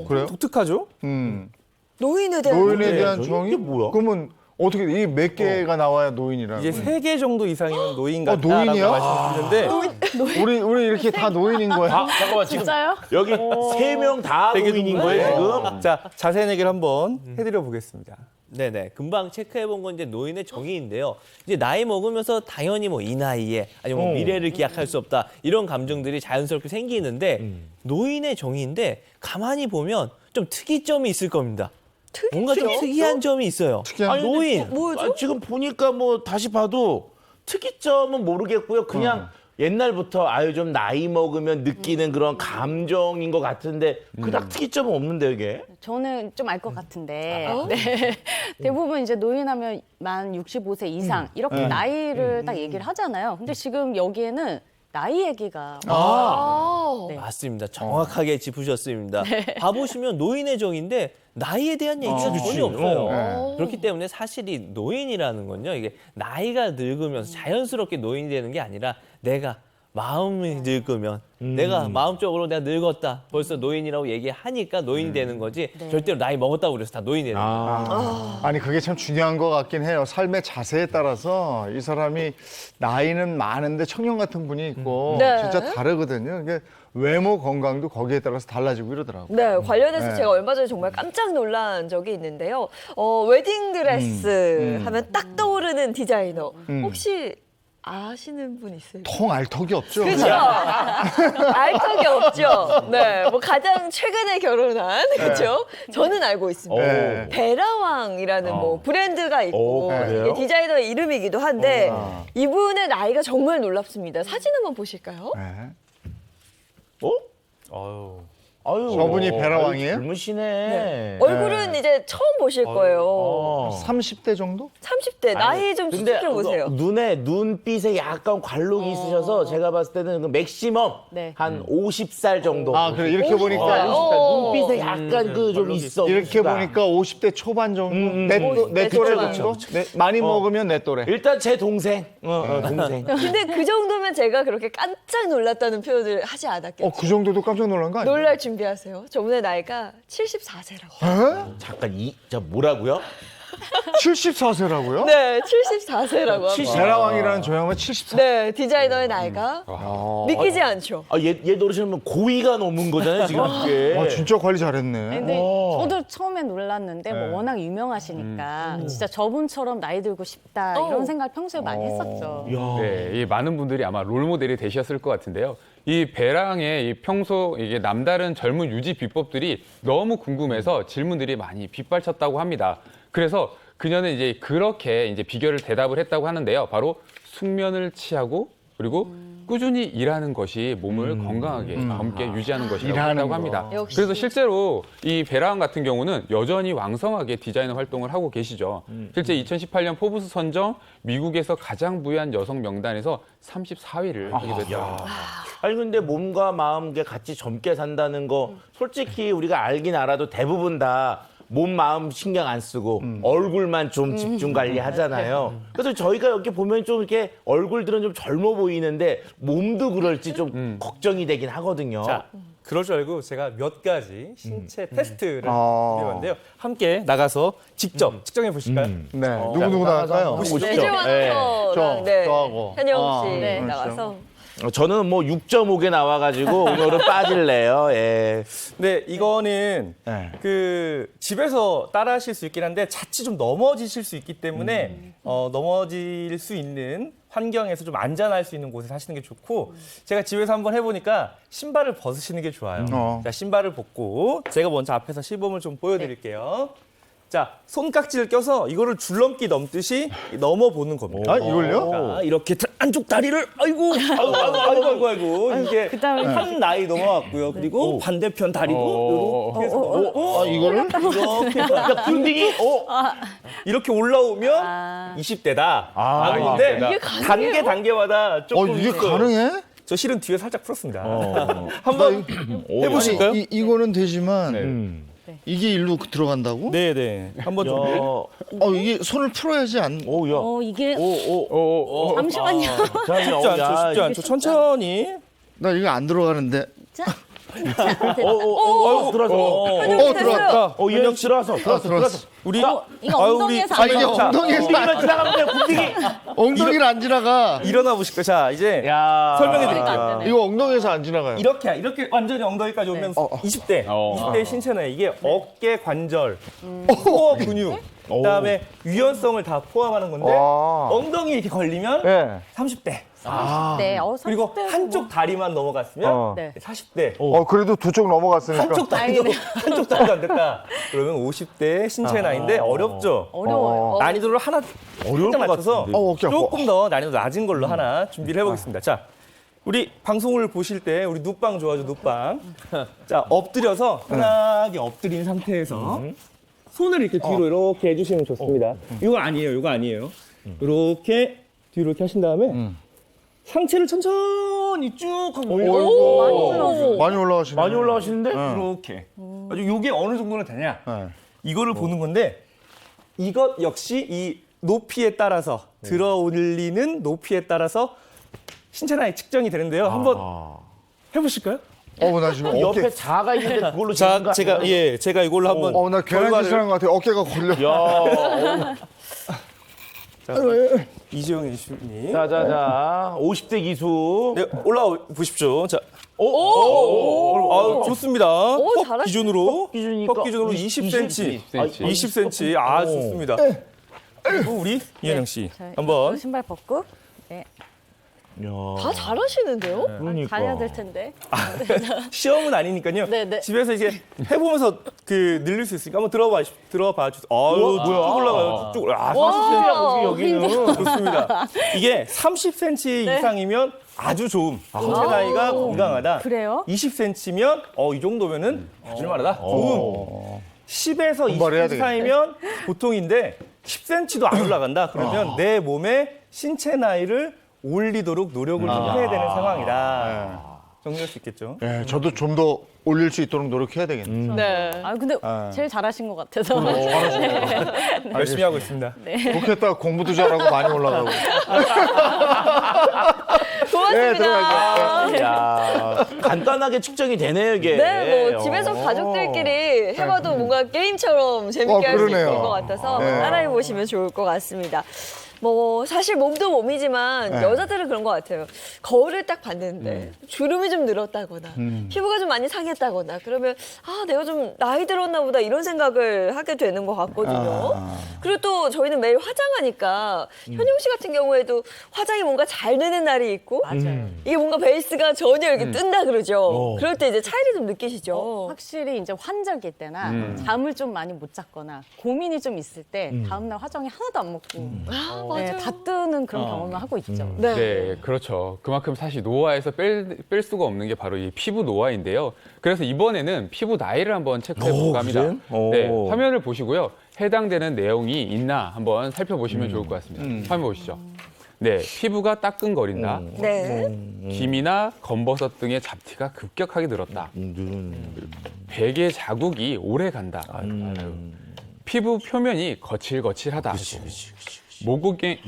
그래요? 독특하죠? 노인에 대한 노인에 대한 정의? 이게 뭐야? 그러면 어떻게 이 몇 개가 나와야 노인이라는 이제 거예요? 3개 정도 이상이면 노인 같다라고 노인이요? 말씀드렸는데 우리 이렇게 다 노인인 거예요? 잠깐만 지금 진짜요? 여기 3명 다 노인인 거예요 지금? 자, 자세한 얘기를 한번 해드려 보겠습니다. 네네. 금방 체크해본 건 이제 노인의 정의인데요. 이제 나이 먹으면서 당연히 뭐 이 나이에 아니면 뭐 미래를 기약할 수 없다 이런 감정들이 자연스럽게 생기는데 노인의 정의인데 가만히 보면 좀 특이점이 있을 겁니다. 뭔가 좀 특이한 점이 있어요. 특이한 점? 노인. 뭐죠? 지금 보니까 뭐 다시 봐도 특이점은 모르겠고요. 그냥 옛날부터 좀 나이 먹으면 느끼는 그런 감정인 것 같은데 그닥 특이점은 없는데 이게. 저는 좀 알 것 같은데 네. 대부분 이제 노인하면 만 65세 이상 이렇게 나이를 딱 얘기를 하잖아요. 근데 지금 여기에는 나이 얘기가 네. 맞습니다. 정확하게 짚으셨습니다. 봐보시면 노인의 정의인데 나이에 대한 얘기가 전혀 없어요. 그렇기 때문에 사실 이 노인이라는 건요. 이게 나이가 늙으면서 자연스럽게 노인이 되는 게 아니라 내가 마음이 늙으면 내가 마음적으로 내가 늙었다. 벌써 노인이라고 얘기하니까 노인이 되는 거지. 절대로 나이 먹었다고 그래서 다 노인이 되는 거예요. 아니 그게 참 중요한 것 같긴 해요. 삶의 자세에 따라서 이 사람이 나이는 많은데 청년 같은 분이 있고 네. 진짜 다르거든요. 이게 외모 건강도 거기에 따라서 달라지고 이러더라고요. 네, 관련해서 네. 제가 얼마 전에 정말 깜짝 놀란 적이 있는데요. 웨딩드레스 하면 딱 떠오르는 디자이너. 혹시 아시는 분 있어요? 통 알턱이 없죠. 그렇죠. 알 턱이 없죠. 네, 뭐 가장 최근에 결혼한 그렇죠. 저는 알고 있습니다. 네. 베라왕이라는 뭐 브랜드가 있고 그래요? 이게 디자이너의 이름이기도 한데 이분의 나이가 정말 놀랍습니다. 사진 한번 보실까요? 네. 어? 아유, 저분이 베라왕이에요? 젊으시네. 얼굴은 이제 처음 보실 거예요. 30대 정도? 30대 나이 좀 근데 추측해 보세요. 눈빛에 약간 관록이 있으셔서 제가 봤을 때는 그 맥시멈 네. 한 50살 정도. 아, 그래. 이렇게 보니까 50살. 눈빛에 약간 그 좀 있어. 이렇게 웃기가. 보니까 50대 초반 정도? 내 네, 또래 초반. 정도? 많이 먹으면 내 또래. 일단 제 동생. 동생. 근데 그 정도면 제가 그렇게 깜짝 놀랐다는 표현을 하지 않았겠죠. 그 정도도 깜짝 놀란 거 아니에요? 놀랄 준비하세요. 저분의 나이가 74세라고. 잠깐 저 뭐라고요? 74세라고요? 네, 74세라고 합니다. 베라왕이라는 저 양반 74세. 네, 디자이너의 나이가 믿기지 않죠. 얘 노릇이면 고위가 넘은 거잖아요, 지금 이게. 와, 진짜 관리 잘했네. 근데 저도 처음에 놀랐는데 뭐 워낙 유명하시니까 진짜 저분처럼 나이 들고 싶다 이런 생각 평소에 많이 했었죠. 네, 이 많은 분들이 아마 롤모델이 되셨을 것 같은데요. 이 배랑의 이 평소 이게 남다른 젊은 유지 비법들이 너무 궁금해서 질문들이 많이 빗발쳤다고 합니다. 그래서 그녀는 이제 그렇게 이제 비결을 대답을 했다고 하는데요. 바로 숙면을 취하고 그리고 꾸준히 일하는 것이 몸을 건강하게 젊게 유지하는 것이라고 한다고 합니다. 역시. 그래서 실제로 이 베라왕 같은 경우는 여전히 왕성하게 디자이너 활동을 하고 계시죠. 실제 2018년 포브스 선정 미국에서 가장 부유한 여성 명단에서 34위를 하게 됐다. 아니 근데 몸과 마음 게 같이 젊게 산다는 거 솔직히 우리가 알긴 알아도 대부분 다 몸, 마음 신경 안 쓰고 얼굴만 좀 집중 관리하잖아요. 그래서 저희가 여기 보면 좀 이렇게 얼굴들은 좀 젊어 보이는데 몸도 그럴지 좀 걱정이 되긴 하거든요. 자, 그럴 줄 알고 제가 몇 가지 신체 테스트를 드려봤는데요. 함께 나가서 직접 측정해 보실까요? 네. 누구 나갈까요? 보시죠. 이주환 네, 저하고. 현영 씨 네. 나가서 저는 뭐 6.5개 나와가지고 오늘은 빠질래요. 예. 네, 이거는 네. 그 집에서 따라하실 수 있긴 한데 자칫 좀 넘어지실 수 있기 때문에 넘어질 수 있는 환경에서 좀 안전할 수 있는 곳에 하시는 게 좋고 제가 집에서 한번 해보니까 신발을 벗으시는 게 좋아요. 자, 신발을 벗고 제가 먼저 앞에서 시범을 좀 보여드릴게요. 자, 손깍지를 껴서 이거를 줄넘기 넘듯이 넘어보는 겁니다. 아, 이걸요? 자, 이렇게 안쪽 다리를 아이고 이게 한 나이 넘어갔고요. 그리고 반대편 다리도 이렇게 해서 이거를? 이렇게 분딩이 이렇게 올라오면 20대다. 근데 이게 가능해요? 단계마다 조금 이게 있어요. 가능해? 저 실은 뒤에 살짝 풀었습니다. 한번 해보실까요? 이거는 되지만 이게 일로 들어간다고? 네네. 한번 좀. 이게 손을 풀어야지 안. 이게 잠시만요. 쉽지 않죠. 천천히. 나 이거 안 들어가는데. 들어왔다. 얘 들어왔어. 들어왔어. 우리 이거 엉덩이에서 이게 엉덩이에서 지나가면 돼, 굽딩이. 엉덩이를 안 지나가. 일어나 보실까요? 자, 이제 야. 설명해 드릴게요. 이거 엉덩이에서 안 지나가요. 이렇게 완전히 엉덩이까지 오면 20대 신체는 이게 어깨 관절, 코어 근육, 그다음에 유연성을 다 포함하는 건데 엉덩이 이렇게 걸리면 30대. 네, 그리고 한쪽 다리만 넘어갔으면 네. 40대. 그래도 두 쪽 넘어갔으니까. 한쪽 다리도 안 됐다. 그러면 50대 신체 나이인데 어렵죠. 어려워요. 난이도를 하나 어려울 것 맞춰서 같은데. 어깨 아파. 조금 더 난이도 낮은 걸로 하나 준비를 해보겠습니다. 자, 우리 방송을 보실 때 우리 눕방 좋아하죠, 눕방. 자, 엎드려서 편하게 엎드린 상태에서 손을 이렇게 뒤로 이렇게 해주시면 좋습니다. 이거 아니에요. 이렇게 뒤로 이렇게 하신 다음에 상체를 천천히 쭉 하고 많이 올라가시네. 많이 올라가시는데? 이렇게. 아주 이게 어느 정도는 되냐? 네. 이거를 보는 건데 이것 역시 이 높이에 따라서 들어 올리는 높이에 따라서 신체 나이 측정이 되는데요. 한번 해보실까요? 나 지금 옆에 자가 있는데 그걸로 자, 재는 거 제가 이걸로 한번 나 계란 짓을 하는 것 같아. 어깨가 걸려. 아니에요? 이지영 교수님. 자. 50대 기수. 네, 올라와 보십시오. 자, 좋습니다. 턱 잘하시네. 기준으로 기준이니까 턱 기준으로 20cm. 20cm. 좋습니다. 그리고 우리 이현영 씨 자, 한번 신발 벗고. 네. 다 잘하시는데요? 그러니까. 잘해야 될 텐데. 시험은 아니니까요. 네네. 집에서 이제 해보면서 늘릴 수 있으니까 한번 들어봐 주세요. 아유, 쭉 올라가요. 쭉. 40cm야, 여기는. 좋습니다. 이게 30cm 이상이면 아주 좋음. 신체 나이가 건강하다. 그래요? 20cm면 이 정도면은 봐줄만하다. 좋음. 10에서 분발해야 20cm 사이면 보통인데 10cm도 안 올라간다. 그러면 내 몸의 신체 나이를 올리도록 노력을 좀 해야 되는 상황이다. 정리할 수 있겠죠. 예, 저도 좀 더 올릴 수 있도록 노력해야 되겠네요. 네. 아 근데 제일 잘하신 것 같아서. 열심히 하고 있습니다. 좋겠다. 공부도 잘하고 많이 올라가고. 고맙습니다. 야, 간단하게 측정이 되네요, 이게. 네, 뭐 집에서 가족들끼리 해봐도 뭔가 게임처럼 재밌게 할 수 있을 그러네요. 것 같아서 네. 따라해 보시면 좋을 것 같습니다. 뭐 사실 몸도 몸이지만 네. 여자들은 그런 것 같아요. 거울을 딱 봤는데 주름이 좀 늘었다거나 피부가 좀 많이 상했다거나 그러면 아 내가 좀 나이 들었나 보다 이런 생각을 하게 되는 것 같거든요. 그리고 또 저희는 매일 화장하니까 현용 씨 같은 경우에도 화장이 뭔가 잘 되는 날이 있고 맞아요. 이게 뭔가 베이스가 전혀 이렇게 뜬다 그러죠. 그럴 때 이제 차이를 좀 느끼시죠. 확실히 이제 환절기 때나 잠을 좀 많이 못 잤거나 고민이 좀 있을 때 다음날 화장이 하나도 안 먹고 네, 다 뜨는 그런 경험을 하고 있죠. 네. 네, 그렇죠. 그만큼 사실 노화에서 뺄 수가 없는 게 바로 이 피부 노화인데요. 그래서 이번에는 피부 나이를 한번 체크해 볼까 합니다. 네, 화면을 보시고요. 해당되는 내용이 있나 한번 살펴보시면 좋을 것 같습니다. 화면 보시죠. 네, 피부가 따끔거린다. 네. 기미나 검버섯 등의 잡티가 급격하게 늘었다. 베개 자국이 오래 간다. 피부 표면이 거칠거칠하다.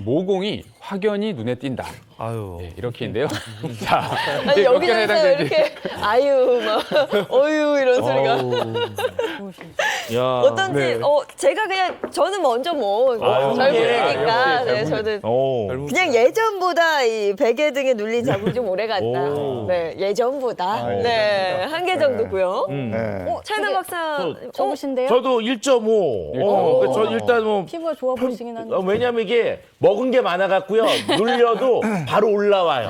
모공이 확연히 눈에 띈다. 아유. 네, 이렇게인데요. 자, 아니 이제 몇 개나 여기서 해당되는지. 이렇게 아유 막 어유 이런 소리가 야, 어떤지 네. 제가 그냥 저는 먼저 뭐 아유, 젊으니까 역시 네, 저는 오. 그냥 예전보다 이 베개 등에 눌린 자국이 좀 오래 갔다. 오. 네 예전보다 네 한 개 정도고요. 네. 차이나 박사 적으신데요? 저도 1.5. 저 일단 뭐 피부가 좋아 보이시긴 한데. 왜냐면 이게 먹은 게 많아갖고요. 눌려도 바로 올라와요.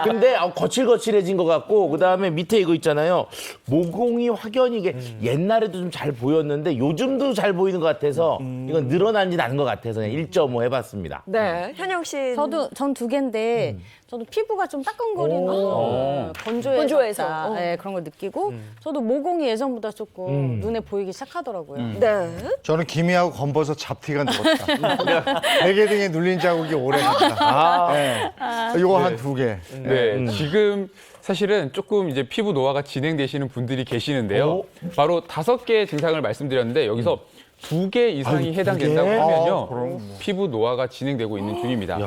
근데 거칠거칠해진 것 같고 그다음에 밑에 이거 있잖아요. 모공이 확연히 이게 옛날에도 좀 잘 보였는데 요즘도 잘 보이는 것 같아서 이건 늘어나진 않은 것 같아서 1.5 해봤습니다. 네 현영 씨 전 두 개인데 저도 피부가 좀 따끔거리는 건조해서 건조해서. 네, 그런 걸 느끼고 저도 모공이 예전보다 조금 눈에 보이기 시작하더라고요. 네. 저는 기미하고 검버섯 잡티가 늘었다. 베개 등에 눌린 자국이 오래 갔다. 네. 이거 한 2개. 네, 지금 사실은 조금 이제 피부 노화가 진행되시는 분들이 계시는데요. 바로 5개의 증상을 말씀드렸는데 여기서 2개 이상이 해당된다고 하면요. 피부 노화가 진행되고 있는 중입니다.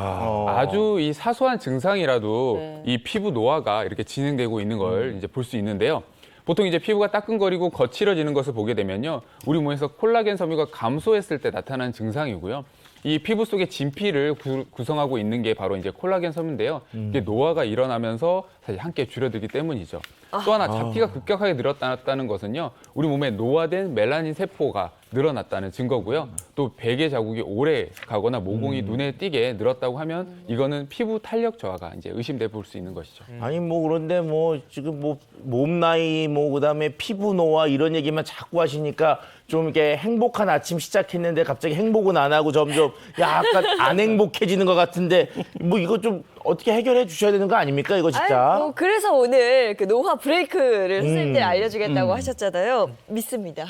아주 이 사소한 증상이라도 이 피부 노화가 이렇게 진행되고 있는 걸 이제 볼 수 있는데요. 보통 이제 피부가 따끔거리고 거칠어지는 것을 보게 되면요. 우리 몸에서 콜라겐 섬유가 감소했을 때 나타나는 증상이고요. 이 피부 속에 진피를 구성하고 있는 게 바로 이제 콜라겐 섬유인데요. 이게 노화가 일어나면서 사실 함께 줄어들기 때문이죠. 또 하나 잡티가 급격하게 늘어났다는 것은요. 우리 몸에 노화된 멜라닌 세포가 늘어났다는 증거고요. 또 베개 자국이 오래 가거나 모공이 눈에 띄게 늘었다고 하면 이거는 피부 탄력 저하가 이제 의심돼 볼 수 있는 것이죠. 아니 뭐 그런데 뭐 지금 뭐 몸 나이 뭐 그다음에 피부 노화 이런 얘기만 자꾸 하시니까 좀 이렇게 행복한 아침 시작했는데 갑자기 행복은 안 하고 점점 약간 안 행복해지는 것 같은데 뭐 이거 좀 어떻게 해결해 주셔야 되는 거 아닙니까 이거 진짜? 뭐 그래서 오늘 그 노화 브레이크를 쓸 때 알려주겠다고 하셨잖아요. 믿습니다.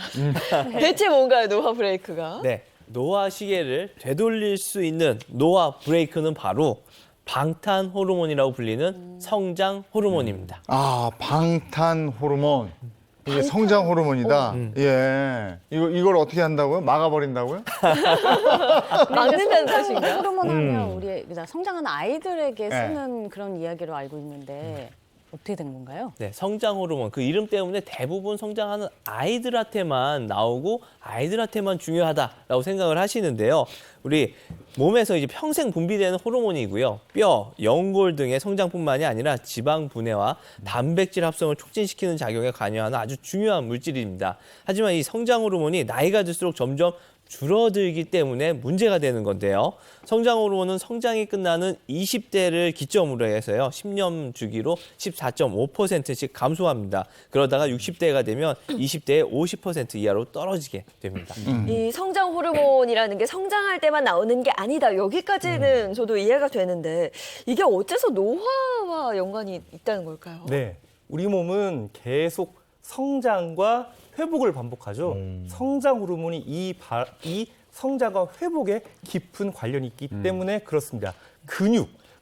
대체 뭔가요, 노화 브레이크가? 네, 노화 시계를 되돌릴 수 있는 노화 브레이크는 바로 방탄 호르몬이라고 불리는 성장 호르몬입니다. 아, 방탄 호르몬. 이게 성장 호르몬이다. 예. 이걸 어떻게 한다고요? 막아버린다고요? 막는다는 뜻인가요? 호르몬 하면 우리 그냥 성장하는 아이들에게 네. 쓰는 그런 이야기로 알고 있는데 어떻게 된 건가요? 네, 성장 호르몬 그 이름 때문에 대부분 성장하는 아이들한테만 나오고 아이들한테만 중요하다라고 생각을 하시는데요. 우리 몸에서 이제 평생 분비되는 호르몬이고요. 뼈, 연골 등의 성장뿐만이 아니라 지방 분해와 단백질 합성을 촉진시키는 작용에 관여하는 아주 중요한 물질입니다. 하지만 이 성장 호르몬이 나이가 들수록 점점 줄어들기 때문에 문제가 되는 건데요. 성장 호르몬은 성장이 끝나는 20대를 기점으로 해서요. 10년 주기로 14.5%씩 감소합니다. 그러다가 60대가 되면 20대의 50% 이하로 떨어지게 됩니다. 이 성장 호르몬이라는 게 성장할 때만 나오는 게 아니다. 여기까지는 저도 이해가 되는데 이게 어째서 노화와 연관이 있다는 걸까요? 네, 우리 몸은 계속 성장과 회복을 반복하죠. 성장 호르몬이 이 성장과 회복에 깊은 관련이 있기 때문에 그렇습니다.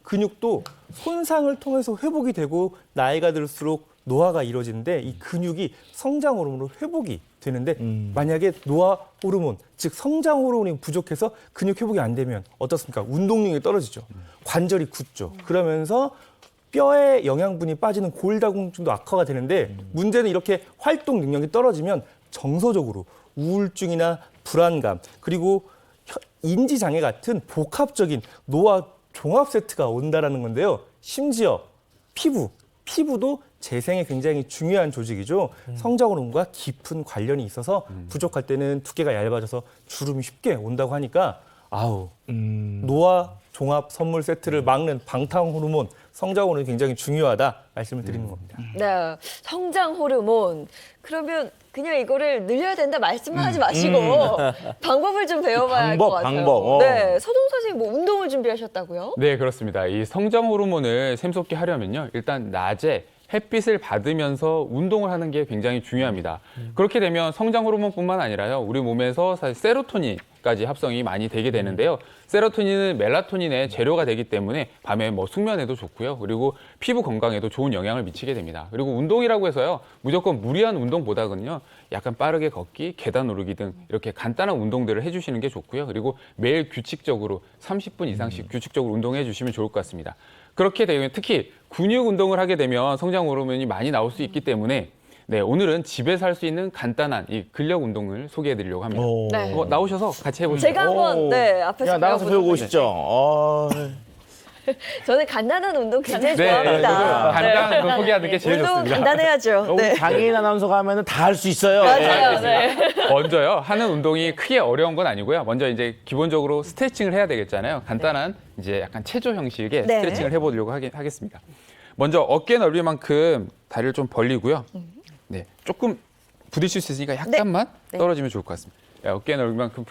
근육도 손상을 통해서 회복이 되고 나이가 들수록 노화가 이루어지는데 이 근육이 성장 호르몬으로 회복이 되는데 만약에 노화 호르몬, 즉 성장 호르몬이 부족해서 근육 회복이 안 되면 어떻습니까? 운동 능력이 떨어지죠. 관절이 굳죠. 그러면서 뼈에 영양분이 빠지는 골다공증도 악화가 되는데 문제는 이렇게 활동 능력이 떨어지면 정서적으로 우울증이나 불안감 그리고 인지장애 같은 복합적인 노화 종합 세트가 온다라는 건데요. 심지어 피부도 재생에 굉장히 중요한 조직이죠. 성장 호르몬과 깊은 관련이 있어서 부족할 때는 두께가 얇아져서 주름이 쉽게 온다고 하니까 노화 종합 선물 세트를 막는 방탕 호르몬, 성장 호르몬이 굉장히 중요하다 말씀을 드리는 겁니다. 네, 성장 호르몬. 그러면 그냥 이거를 늘려야 된다 말씀만 하지 마시고 방법을 좀 배워봐야 할 것 같아요. 방법. 네, 서동 선생님 뭐 운동을 준비하셨다고요? 네, 그렇습니다. 이 성장 호르몬을 샘솟게 하려면요. 일단 낮에 햇빛을 받으면서 운동을 하는 게 굉장히 중요합니다. 그렇게 되면 성장 호르몬뿐만 아니라요. 우리 몸에서 사실 세로토닌까지 합성이 많이 되게 되는데요. 세로토닌은 멜라토닌의 재료가 되기 때문에 밤에 뭐 숙면에도 좋고요. 그리고 피부 건강에도 좋은 영향을 미치게 됩니다. 그리고 운동이라고 해서요. 무조건 무리한 운동보다는요. 약간 빠르게 걷기, 계단 오르기 등 이렇게 간단한 운동들을 해주시는 게 좋고요. 그리고 매일 규칙적으로 30분 이상씩 규칙적으로 운동해 주시면 좋을 것 같습니다. 그렇게 되면 특히 근육 운동을 하게 되면 성장 호르몬이 많이 나올 수 있기 때문에 네, 오늘은 집에서 할 수 있는 간단한 이 근력 운동을 소개해 드리려고 합니다. 네. 나오셔서 같이 해보시죠. 제가 한번 네, 앞에서 나가서 배워보도록 배우고 오시죠. 저는 간단한 운동 굉장히 네, 좋아합니다. 간단한 운동 소개하는 게 제일 운동 좋습니다. 간단해야죠. 우리 네. 장애인 아나운서가 하면 다 할 수 있어요. 맞아요. 네. 먼저요, 하는 운동이 크게 어려운 건 아니고요. 먼저 이제 기본적으로 스트레칭을 해야 되겠잖아요. 간단한 이제 약간 체조 형식의 네. 스트레칭을 해보려고 하겠습니다. 먼저 어깨 넓이만큼 다리를 좀 벌리고요. 네, 조금 부딪힐 수 있으니까 약간만 떨어지면 좋을 것 같습니다. 어깨 넓이만큼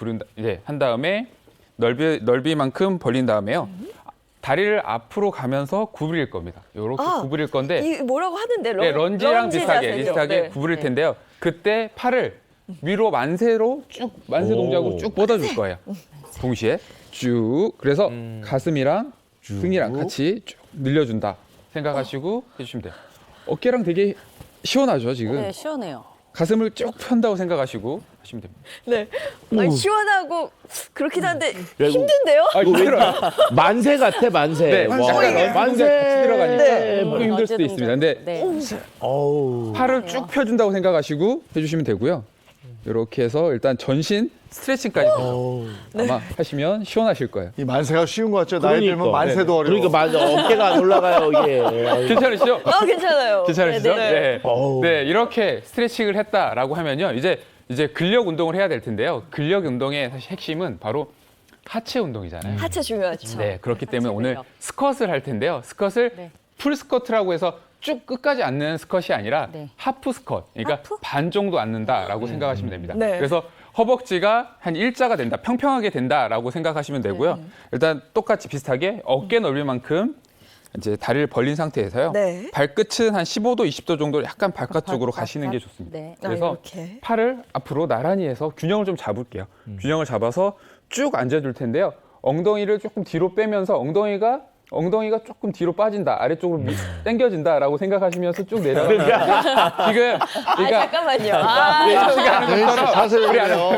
한 다음에 넓이만큼 벌린 다음에요. 다리를 앞으로 가면서 구부릴 겁니다. 이렇게 구부릴 건데 이 뭐라고 하는데 런지랑 런지 비슷하게 자세죠. 네. 구부릴 텐데요. 그때 팔을 위로 만세 동작으로 쭉 뻗어줄 거예요. 동시에 쭉. 그래서 가슴이랑 등이랑 같이 쭉 늘려준다 생각하시고 해주시면 돼요. 어깨랑 되게 시원하죠, 지금? 네, 시원해요. 가슴을 쭉 편다고 생각하시고 하시면 됩니다. 네. 아니, 시원하고 그렇긴 한데 이거- 힘든데요? 만세 같아, 만세. 네, 와. 약간 런지 동작 같이 들어가니까 네. 조금 힘들 수도 있습니다. 근데 네. 팔을 쭉 펴준다고 생각하시고 해주시면 되고요. 이렇게 해서 일단 전신 스트레칭까지 아마 하시면 시원하실 거예요. 이 만세가 쉬운 것 같죠? 나이 들면 만세도 어려워. 그러니까 어깨가 안 올라가요, 이게. 괜찮으시죠? 괜찮아요. 괜찮으시죠? 네, 네. 네. 어우. 네, 이렇게 스트레칭을 했다라고 하면요. 이제 근력 운동을 해야 될 텐데요. 근력 운동의 사실 핵심은 바로 하체 운동이잖아요. 하체 중요하죠. 네, 그렇기 때문에 오늘 근력. 스쿼트를 할 텐데요. 스쿼트를 네. 풀 스쿼트라고 해서 쭉 끝까지 앉는 스쿼트이 아니라 네. 하프 스쿼트, 그러니까 반 정도 앉는다라고 생각하시면 됩니다. 네. 그래서 허벅지가 한 일자가 된다, 평평하게 된다라고 생각하시면 되고요. 일단 똑같이 비슷하게 어깨 넓이만큼 이제 다리를 벌린 상태에서요. 네. 발끝은 한 15도, 20도 정도 약간 바깥쪽으로 가시는 게 좋습니다. 네. 그래서 이렇게. 팔을 앞으로 나란히 해서 균형을 좀 잡을게요. 균형을 잡아서 쭉 앉아줄 텐데요. 엉덩이를 조금 뒤로 빼면서 엉덩이가 조금 뒤로 빠진다, 아래쪽으로 당겨진다라고 생각하시면서 쭉 내려가니까 지금 그러니까 잠깐만요. 지금 하는 것처럼 자세히 우리 그래요.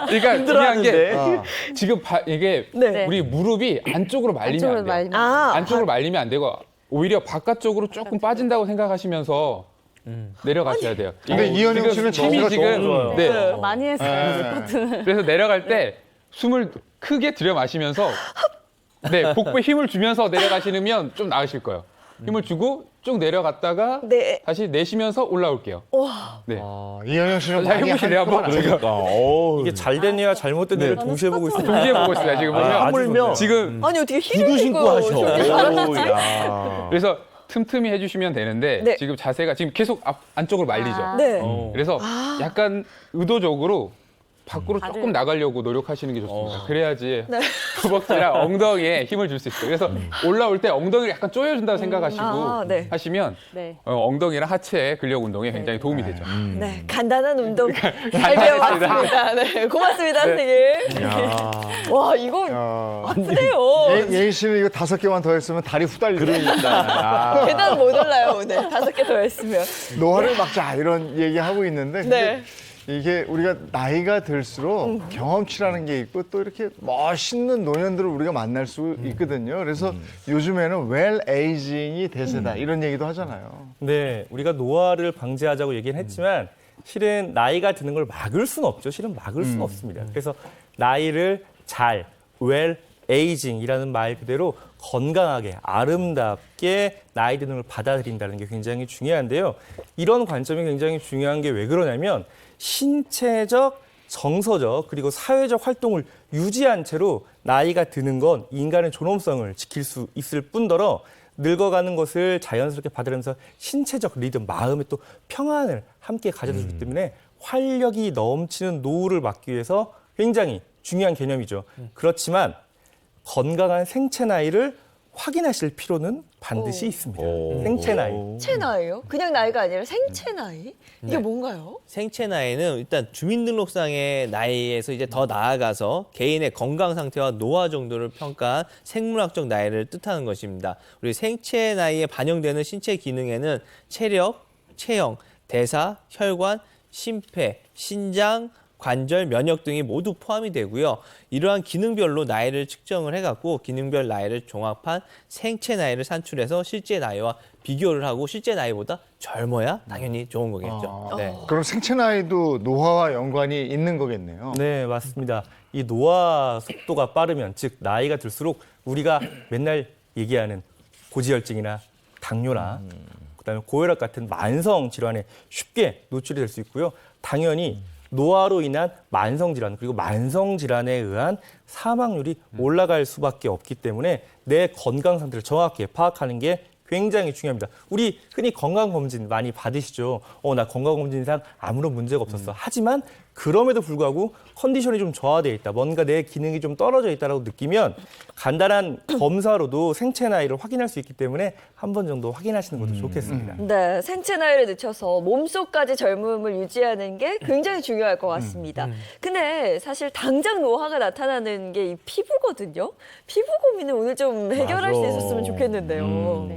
그러니까 중요한 게 어. 지금 이게 네. 우리 무릎이 안쪽으로 말리면 안쪽으로 안 돼요. 말리면 안쪽으로 말리면 안 되고 오히려 바깥쪽으로 조금 빠진다고 생각하시면서 내려가셔야 돼요. 근데 이게 이현영 씨는 자세가 지금 좋아요. 많이 했어요. 그래서 내려갈 때 숨을 크게 들여 마시면서 복부에 힘을 주면서 내려가시면 좀 나으실 거예요. 힘을 주고 쭉 내려갔다가 네. 다시 내쉬면서 올라올게요. 네. 이현영 씨는 자, 많이 해보실래요, 한 한번? 거구나. 그러니까 이게 잘된 뇌와 잘못된 뇌를 동시에 보고 있습니다. 동시에 보고 있습니다. 지금 보면 하물며 지금 아니 어떻게 힐을 구두 신고 하셔. 저렇게 잘하지? 오, 야. 그래서 틈틈이 해주시면 되는데 네. 지금 자세가 지금 계속 안쪽으로 말리죠. 네. 그래서 약간 의도적으로 밖으로 조금 나가려고 노력하시는 게 좋습니다. 그래야지 허벅지랑 엉덩이에 힘을 줄 수 있어요. 그래서 올라올 때 엉덩이를 약간 조여준다고 생각하시고 아, 네. 하시면 네. 엉덩이랑 하체 근력 운동에 굉장히 도움이 되죠. 네, 간단한 운동 잘 간단했습니다. 배워봤습니다. 네, 고맙습니다, 선생님. 와, 이거 아프네요. 예인 씨는 이거 5개만 더 했으면 다리 후달리고. 그러니까. 계단 못 올라요, 오늘. 5개 더 했으면. 노화를 막자 이런 얘기하고 있는데 근데 네. 이게 우리가 나이가 들수록 경험치라는 게 있고 또 이렇게 멋있는 노년들을 우리가 만날 수 있거든요. 그래서 요즘에는 웰 에이징이 대세다 이런 얘기도 하잖아요. 네, 우리가 노화를 방지하자고 얘기는 했지만 실은 나이가 드는 걸 막을 수는 없죠. 실은 막을 수는 없습니다. 그래서 나이를 잘, 웰 에이징이라는 말 그대로 건강하게, 아름답게 나이 드는 걸 받아들인다는 게 굉장히 중요한데요. 이런 관점이 굉장히 중요한 게 왜 그러냐면 신체적, 정서적, 그리고 사회적 활동을 유지한 채로 나이가 드는 건 인간의 존엄성을 지킬 수 있을 뿐더러 늙어가는 것을 자연스럽게 받아들면서 신체적 리듬, 마음의 또 평안을 함께 가져다 주기 때문에 활력이 넘치는 노후를 막기 위해서 굉장히 중요한 개념이죠. 그렇지만 건강한 생체 나이를 확인하실 필요는 반드시 있습니다. 생체 나이. 생체 나이요? 그냥 나이가 아니라 생체 나이? 이게 뭔가요? 생체 나이는 일단 주민등록상의 나이에서 이제 더 나아가서 개인의 건강 상태와 노화 정도를 평가한 생물학적 나이를 뜻하는 것입니다. 우리 생체 나이에 반영되는 신체 기능에는 체력, 체형, 대사, 혈관, 심폐, 신장, 관절, 면역 등이 모두 포함이 되고요. 이러한 기능별로 나이를 측정을 해갖고 기능별 나이를 종합한 생체 나이를 산출해서 실제 나이와 비교를 하고 실제 나이보다 젊어야 당연히 좋은 거겠죠. 네. 그럼 생체 나이도 노화와 연관이 있는 거겠네요. 네, 맞습니다. 이 노화 속도가 빠르면, 즉 나이가 들수록 우리가 맨날 얘기하는 고지혈증이나 당뇨나 그다음에 고혈압 같은 만성 질환에 쉽게 노출이 될 수 있고요. 당연히 노화로 인한 만성 질환 그리고 만성 질환에 의한 사망률이 올라갈 수밖에 없기 때문에 내 건강 상태를 정확히 파악하는 게 굉장히 중요합니다. 우리 흔히 건강검진 많이 받으시죠. 나 건강검진상 아무런 문제가 없었어. 하지만 그럼에도 불구하고 컨디션이 좀 저하되어 있다. 뭔가 내 기능이 좀 떨어져 있다고 느끼면 간단한 검사로도 생체 나이를 확인할 수 있기 때문에 한 번 정도 확인하시는 것도 좋겠습니다. 네, 생체 나이를 늦춰서 몸속까지 젊음을 유지하는 게 굉장히 중요할 것 같습니다. 근데 사실 당장 노화가 나타나는 게 이 피부거든요. 피부 고민을 오늘 좀 해결할 수 있었으면 좋겠는데요.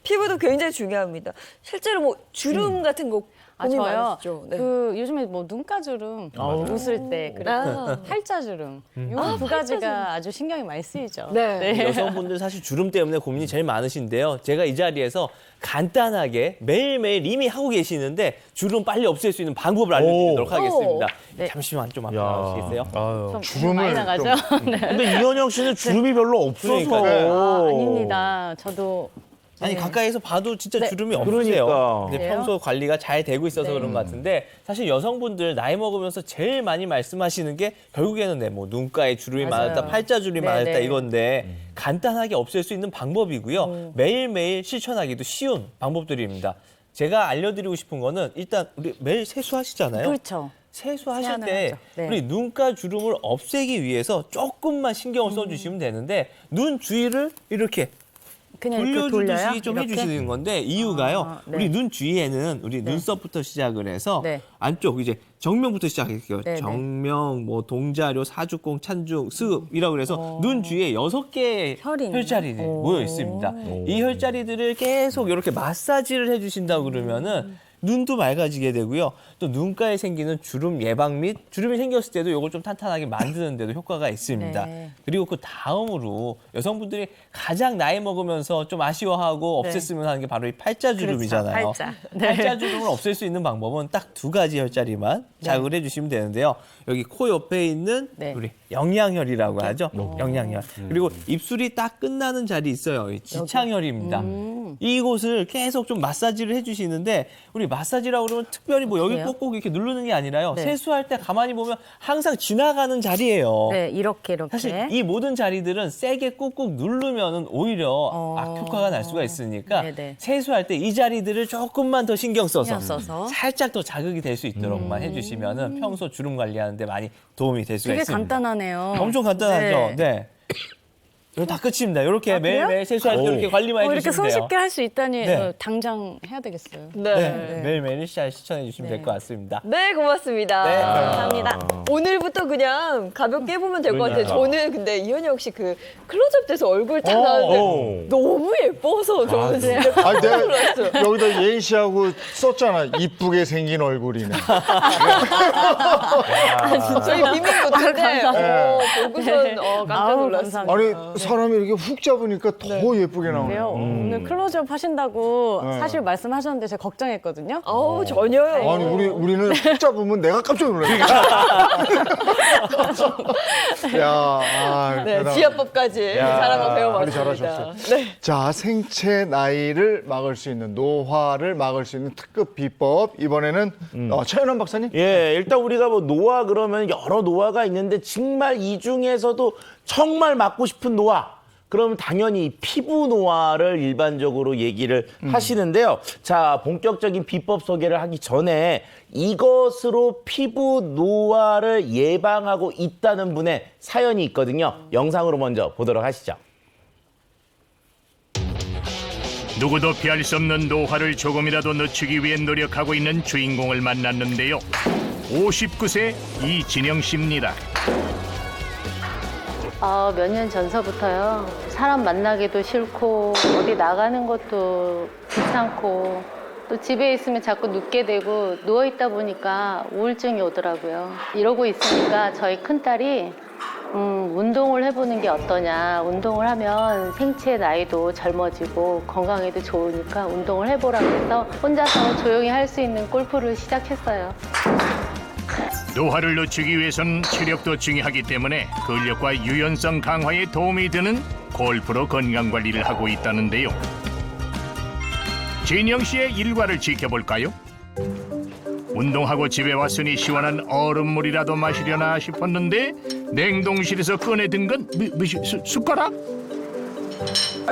피부도 굉장히 중요합니다. 실제로 뭐 주름 같은 거 고민 저요. 많으시죠? 네. 그 요즘에 뭐 눈가주름 웃을 때 그리고 팔자주름 이 두 가지가 아주 신경이 많이 쓰이죠. 네. 여성분들 사실 주름 때문에 고민이 제일 많으신데요. 제가 이 자리에서 간단하게 매일매일 이미 하고 계시는데 주름 빨리 없앨 수 있는 방법을 알려드리도록 하겠습니다. 네. 잠시만 좀 앞에 나오시겠어요? 좀 주름을 많이 나가죠. 네. 근데 이현영 씨는 주름이 별로 없어서. 아닙니다. 저도 아니 가까이서 봐도 진짜 네. 주름이 없으세요. 그러니까. 근데 그래요? 평소 관리가 잘 되고 있어서 그런 것 같은데 사실 여성분들 나이 먹으면서 제일 많이 말씀하시는 게 결국에는 뭐 눈가에 주름이 맞아요. 많았다, 팔자주름이 네, 많았다 네. 이건데 간단하게 없앨 수 있는 방법이고요. 매일매일 실천하기도 쉬운 방법들입니다. 제가 알려드리고 싶은 거는 일단 우리 매일 세수하시잖아요. 그렇죠. 세수하실 세안을 때 하죠. 네. 우리 눈가 주름을 없애기 위해서 조금만 신경을 써주시면 되는데 눈 주위를 이렇게 그냥 이렇게 돌려요? 돌려주듯이 좀 이렇게? 해주시는 건데 이유가요. 네. 우리 눈 주위에는 우리 눈썹부터 시작을 해서 네. 안쪽 이제 정면부터 시작할게요. 네, 네. 정면, 뭐 동자료, 사주공, 찬중, 스읍이라고 그래서 눈 주위에 6개의 혈이 있나요? 혈자리들이 모여 있습니다. 이 혈자리들을 계속 이렇게 마사지를 해주신다고 그러면은 눈도 맑아지게 되고요. 또 눈가에 생기는 주름 예방 및 주름이 생겼을 때도 이걸 좀 탄탄하게 만드는 데도 효과가 있습니다. 네. 그리고 그 다음으로 여성분들이 가장 나이 먹으면서 좀 아쉬워하고 없앴으면 하는 게 바로 이 팔자주름이잖아요. 그렇죠, 팔자. 네. 팔자주름을 없앨 수 있는 방법은 딱 2가지 혈자리만 자극을 해주시면 되는데요. 여기 코 옆에 있는 네. 우리 영양혈이라고 하죠. 영양혈. 그리고 입술이 딱 끝나는 자리 있어요. 이 지창혈입니다. 이곳을 계속 좀 마사지를 해주시는데 우리 마사지라고 그러면 특별히 뭐 여기 그래요? 꼭꼭 이렇게 누르는 게 아니라요. 네. 세수할 때 가만히 보면 항상 지나가는 자리예요. 네, 이렇게. 사실 이 모든 자리들은 세게 꾹꾹 누르면은 오히려 악효과가 날 수가 있으니까 네네. 세수할 때 이 자리들을 조금만 더 신경 써서 살짝 더 자극이 될 수 있도록만 해주시면은 평소 주름 관리하는데 많이 도움이 될 수가 되게 있습니다. 간단하네요. 엄청 간단하죠. 네. 이거 다 끝입니다. 이렇게 매일매일 세수할 때 이렇게 관리만 이렇게 해주시면 돼요. 손쉽게 할 수 있다니 네. 당장 해야 되겠어요. 네. 매일매일 시청해 주시면 될 것 같습니다. 네, 고맙습니다. 네. 감사합니다. 오늘부터 그냥 가볍게 해보면 될 것 같아요. 그러니까. 저는 근데 이현영 씨 그 클로즈업 돼서 얼굴 다 나왔는데 너무 예뻐서 저는 진짜 아니, 깜짝 내가 놀랐어요. 여기다 예인 씨하고 썼잖아. 이쁘게 생긴 얼굴이네. 저희 비밀 노트인데 보고선 깜짝 아우, 놀랐어요. 감사합니다. 아니, 사람이 이렇게 훅 잡으니까 더 예쁘게 나오네요. 그래요? 오늘 클로즈업 하신다고 네. 사실 말씀하셨는데 제가 걱정했거든요. 아우, 전혀요. 아니, 우리는 훅 잡으면 내가 깜짝 놀랐어. 야, 네, 대단하다. 지압법까지 야, 사람을 관리 배워봤습니다. 잘하셨어요. 네. 자, 생체 나이를 막을 수 있는, 노화를 막을 수 있는 특급 비법. 이번에는 최연원 박사님. 예, 일단 우리가 뭐 노화 그러면 여러 노화가 있는데 정말 이 중에서도 정말 막고 싶은 노화. 그러면 당연히 피부 노화를 일반적으로 얘기를 하시는데요. 자, 본격적인 비법 소개를 하기 전에 이것으로 피부 노화를 예방하고 있다는 분의 사연이 있거든요. 영상으로 먼저 보도록 하시죠. 누구도 피할 수 없는 노화를 조금이라도 늦추기 위해 노력하고 있는 주인공을 만났는데요. 59세 이진영 씨입니다. 몇 년 전서부터요. 사람 만나기도 싫고 어디 나가는 것도 귀찮고 또 집에 있으면 자꾸 눕게 되고 누워있다 보니까 우울증이 오더라고요. 이러고 있으니까 저희 큰딸이 운동을 해보는 게 어떠냐. 운동을 하면 생체 나이도 젊어지고 건강에도 좋으니까 운동을 해보라고 해서 혼자서 조용히 할 수 있는 골프를 시작했어요. 노화를 늦추기 위해선 체력도 중요하기 때문에 근력과 유연성 강화에 도움이 되는 골프로 건강관리를 하고 있다는데요. 진영 씨의 일과를 지켜볼까요? 운동하고 집에 왔으니 시원한 얼음물이라도 마시려나 싶었는데 냉동실에서 꺼내든 건 숟가락?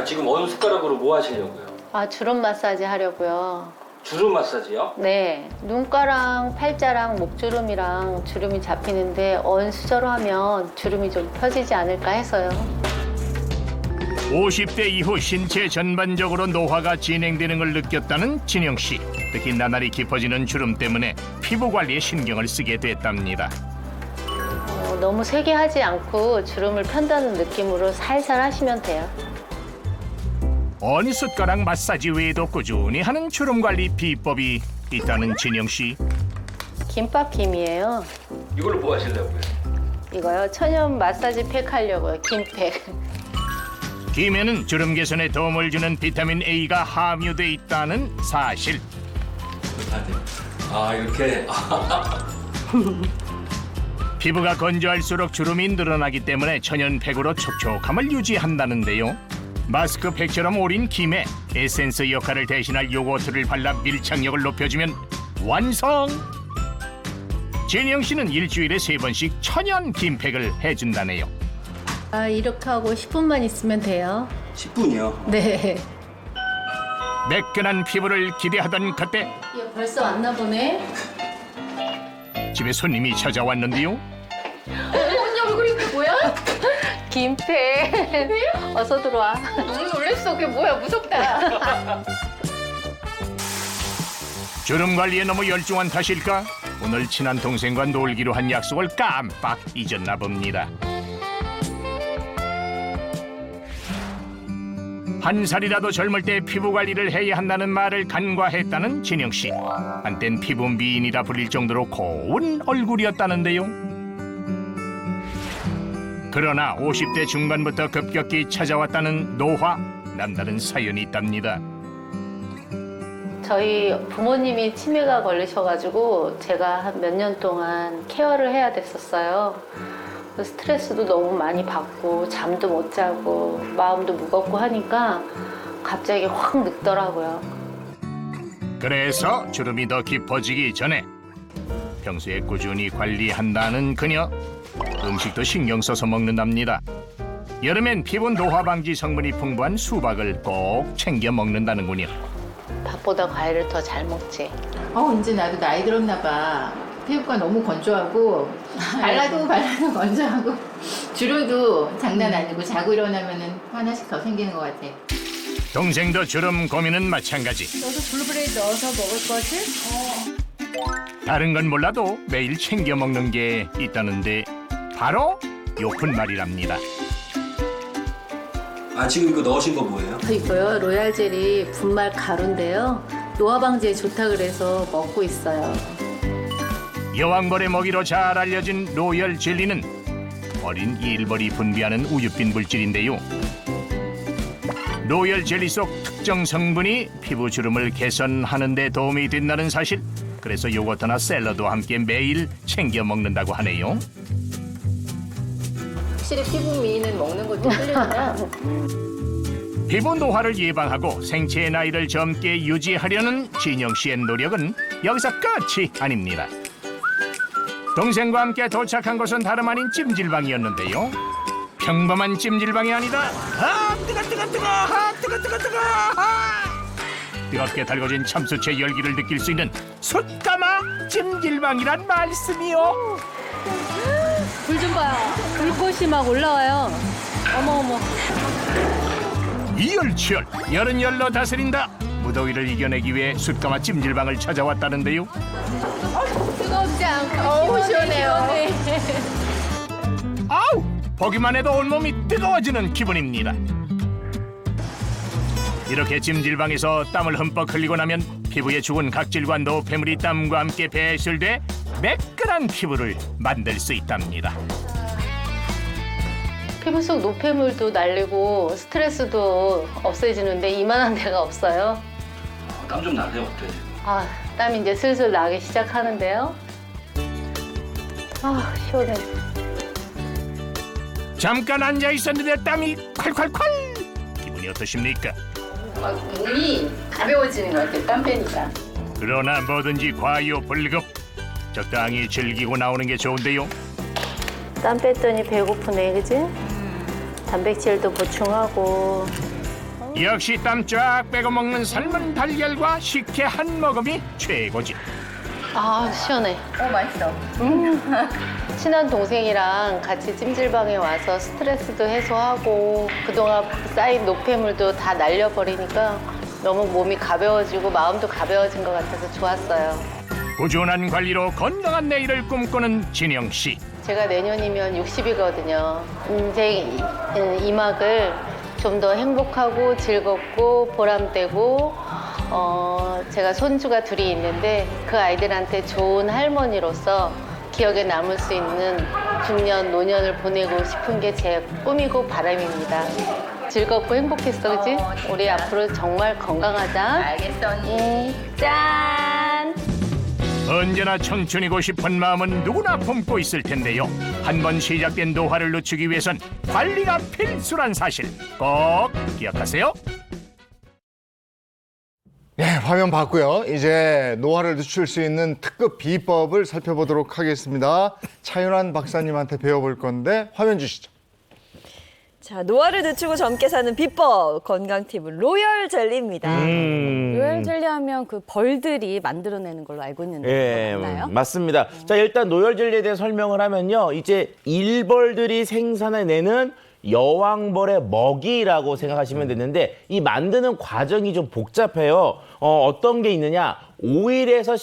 지금 어느 숟가락으로 뭐 하시려고요? 주름 마사지 하려고요. 주름 마사지요? 네, 눈가랑 팔자랑 목주름이랑 주름이 잡히는데 언수저로 하면 주름이 좀 펴지지 않을까 해서요. 50대 이후 신체 전반적으로 노화가 진행되는 걸 느꼈다는 진영 씨. 특히 나날이 깊어지는 주름 때문에 피부 관리에 신경을 쓰게 됐답니다. 너무 세게 하지 않고 주름을 편다는 느낌으로 살살 하시면 돼요. 어느 숟가락 마사지 외에도 꾸준히 하는 주름 관리 비법이 있다는 진영 씨. 김밥김이에요. 이걸로 뭐 하시려고요? 이거요? 천연 마사지 팩 하려고요. 김팩. 김에는 주름 개선에 도움을 주는 비타민 A가 함유돼 있다는 사실. 이렇게. 피부가 건조할수록 주름이 늘어나기 때문에 천연팩으로 촉촉함을 유지한다는데요. 마스크팩처럼 오린 김에 에센스 역할을 대신할 요거트를 발라 밀착력을 높여주면 완성! 진영 씨는 일주일에 3번씩 천연 김팩을 해준다네요. 이렇게 하고 10분만 있으면 돼요. 10분이요? 네. 매끈한 피부를 기대하던 그때 이거 벌써 왔나 보네. 집에 손님이 찾아왔는데요. 언니 얼굴이 뭐야? 김팩. 어서 들어와. 너무 놀랬어. 그게 뭐야? 무섭다. 주름 관리에 너무 열중한 탓일까? 오늘 친한 동생과 놀기로 한 약속을 깜빡 잊었나 봅니다. 한 살이라도 젊을 때 피부 관리를 해야 한다는 말을 간과했다는 진영 씨. 한땐 피부 미인이라 불릴 정도로 고운 얼굴이었다는데요. 그러나 50대 중반부터 급격히 찾아왔다는 노화, 남다른 사연이 있답니다. 저희 부모님이 치매가 걸리셔가지고 제가 한 몇 년 동안 케어를 해야 됐었어요. 스트레스도 너무 많이 받고 잠도 못 자고 마음도 무겁고 하니까 갑자기 확 늙더라고요. 그래서 주름이 더 깊어지기 전에 평소에 꾸준히 관리한다는 그녀. 음식도 신경 써서 먹는답니다. 여름엔 피부 노화 방지 성분이 풍부한 수박을 꼭 챙겨 먹는다는군요. 밥보다 과일을 더 잘 먹지. 이제 나도 나이 들었나 봐. 피부가 너무 건조하고 발라도 건조하고 주름도 장난 아니고 자고 일어나면은 하나씩 더 생기는 것 같아. 동생도 주름 고민은 마찬가지. 너도 블루베리 넣어서 먹을 거지? 다른 건 몰라도 매일 챙겨 먹는 게 있다는데 바로 요 분말이랍니다. 지금 이거 넣으신 거 뭐예요? 이거요, 로얄 젤리 분말 가루인데요. 노화 방지에 좋다 그래서 먹고 있어요. 여왕벌의 먹이로 잘 알려진 로열 젤리는 어린 일벌이 분비하는 우유빛 물질인데요. 로열 젤리 속 특정 성분이 피부 주름을 개선하는 데 도움이 된다는 사실. 그래서 요거트나 샐러드와 함께 매일 챙겨 먹는다고 하네요. 확실히 피부 미인은 먹는 것도 틀리구나. 피부 노화를 예방하고 생체의 나이를 젊게 유지하려는 진영 씨의 노력은 여기서 끝이 아닙니다. 동생과 함께 도착한 곳은 다름 아닌 찜질방이었는데요. 평범한 찜질방이 아니다. 뜨겁게 달궈진 참수채 열기를 느낄 수 있는 숯가마 찜질방이란 말씀이요. 불 좀 봐요. 불꽃이 막 올라와요. 어머. 이열치열 열은 열로 다스린다. 무더위를 이겨내기 위해 숯가마 찜질방을 찾아왔다는데요. 뜨겁지 않고 시원해요. 아우! 보기만 해도 온몸이 뜨거워지는 기분입니다. 이렇게 찜질방에서 땀을 흠뻑 흘리고 나면 피부에 죽은 각질과 노폐물이 땀과 함께 배출돼 매끈한 피부를 만들 수 있답니다. 피부 속 노폐물도 날리고 스트레스도 없애지는데 이만한 데가 없어요. 땀 좀 나세요? 어때요 지금? 땀이 이제 슬슬 나기 시작하는데요. 시원해. 잠깐 앉아 있었는데 땀이 콸콸콸! 기분이 어떠십니까? 몸이 가벼워지는 것 같아, 땀 빼니까. 그러나 뭐든지 과요불급. 적당히 즐기고 나오는 게 좋은데요. 땀 뺐더니 배고프네, 그지? 단백질도 보충하고. 역시 땀 쫙 빼고 먹는 삶은 달걀과 식혜 한 모금이 최고지. 시원해. 맛있어. 친한 동생이랑 같이 찜질방에 와서 스트레스도 해소하고 그동안 쌓인 노폐물도 다 날려버리니까 너무 몸이 가벼워지고 마음도 가벼워진 것 같아서 좋았어요. 꾸준한 관리로 건강한 내일을 꿈꾸는 진영 씨. 제가 내년이면 60이거든요. 인생 이막을 좀 더 행복하고 즐겁고 보람되고 제가 손주가 둘이 있는데 그 아이들한테 좋은 할머니로서 기억에 남을 수 있는 중년, 노년을 보내고 싶은 게 제 꿈이고 바람입니다. 즐겁고 행복했어, 그지? 우리 앞으로 정말 건강하자. 알겠어, 언니. 짠! 언제나 청춘이고 싶은 마음은 누구나 품고 있을 텐데요. 한번 시작된 노화를 늦추기 위해선 관리가 필수란 사실 꼭 기억하세요. 네, 화면 봤고요. 이제 노화를 늦출 수 있는 특급 비법을 살펴보도록 하겠습니다. 차윤환 박사님한테 배워볼 건데 화면 주시죠. 자, 노화를 늦추고 젊게 사는 비법 건강 팁은 로열 젤리입니다. 로얄 젤리 하면 그 벌들이 만들어내는 걸로 알고 있는데 맞나요? 맞습니다. 자, 일단 노열 젤리에 대해 설명을 하면요. 이제 일벌들이 생산해내는 여왕벌의 먹이라고 생각하시면 되는데 이 만드는 과정이 좀 복잡해요. 어떤 게 있느냐? 5일에서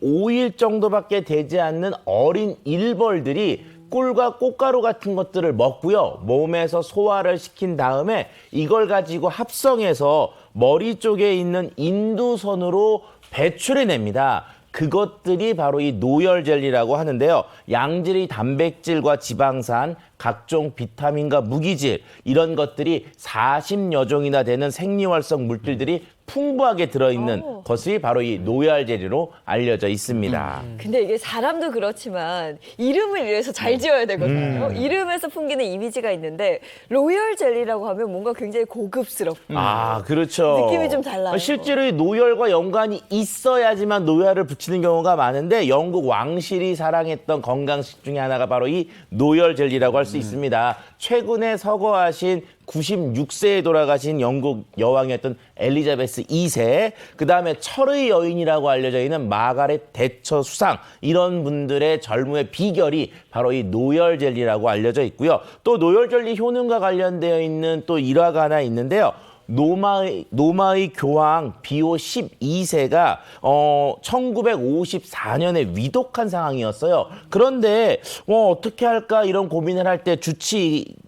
15일 정도밖에 되지 않는 어린 일벌들이 꿀과 꽃가루 같은 것들을 먹고요. 몸에서 소화를 시킨 다음에 이걸 가지고 합성해서 머리 쪽에 있는 인두선으로 배출해냅니다. 그것들이 바로 이 노열 젤리라고 하는데요. 양질의 단백질과 지방산, 각종 비타민과 무기질 이런 것들이 40여 종이나 되는 생리활성 물질들이 풍부하게 들어있는 것이 바로 이 노얄 젤리로 알려져 있습니다. 근데 이게 사람도 그렇지만 이름을 이래서 잘 지어야 되거든요. 이름에서 풍기는 이미지가 있는데 로열 젤리라고 하면 뭔가 굉장히 고급스럽고 아, 그렇죠. 느낌이 좀 달라요. 실제로 이 노열과 연관이 있어야지만 노열을 붙이는 경우가 많은데 영국 왕실이 사랑했던 건강식 중에 하나가 바로 이 노열 젤리라고 할 수 있습니다. 최근에 서거하신 96세에 돌아가신 영국 여왕이었던 엘리자베스 2세, 그다음에 철의 여인이라고 알려져 있는 마가렛 대처 수상, 이런 분들의 젊음의 비결이 바로 이 노열 젤리라고 알려져 있고요. 또 노열 젤리 효능과 관련되어 있는 또 일화가 하나 있는데요. 로마의 교황 비오 12세가 1954년에 위독한 상황이었어요. 그런데 어떻게 할까 이런 고민을 할 때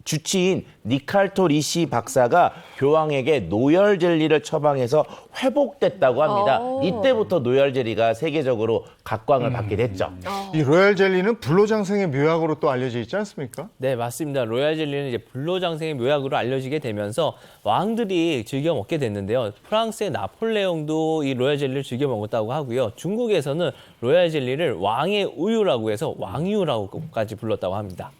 주치인 니칼토 리시 박사가 교황에게 노열 젤리를 처방해서 회복됐다고 합니다. 이때부터 노열 젤리가 세계적으로 각광을 받게 됐죠. 이 로얄 젤리는 불로장생의 묘약으로 또 알려져 있지 않습니까? 네, 맞습니다. 로얄 젤리는 이제 불로장생의 묘약으로 알려지게 되면서 왕들이 즐겨 먹게 됐는데요. 프랑스의 나폴레옹도 이 로얄 젤리를 즐겨 먹었다고 하고요. 중국에서는 로얄 젤리를 왕의 우유라고 해서 왕유라고까지 불렀다고 합니다.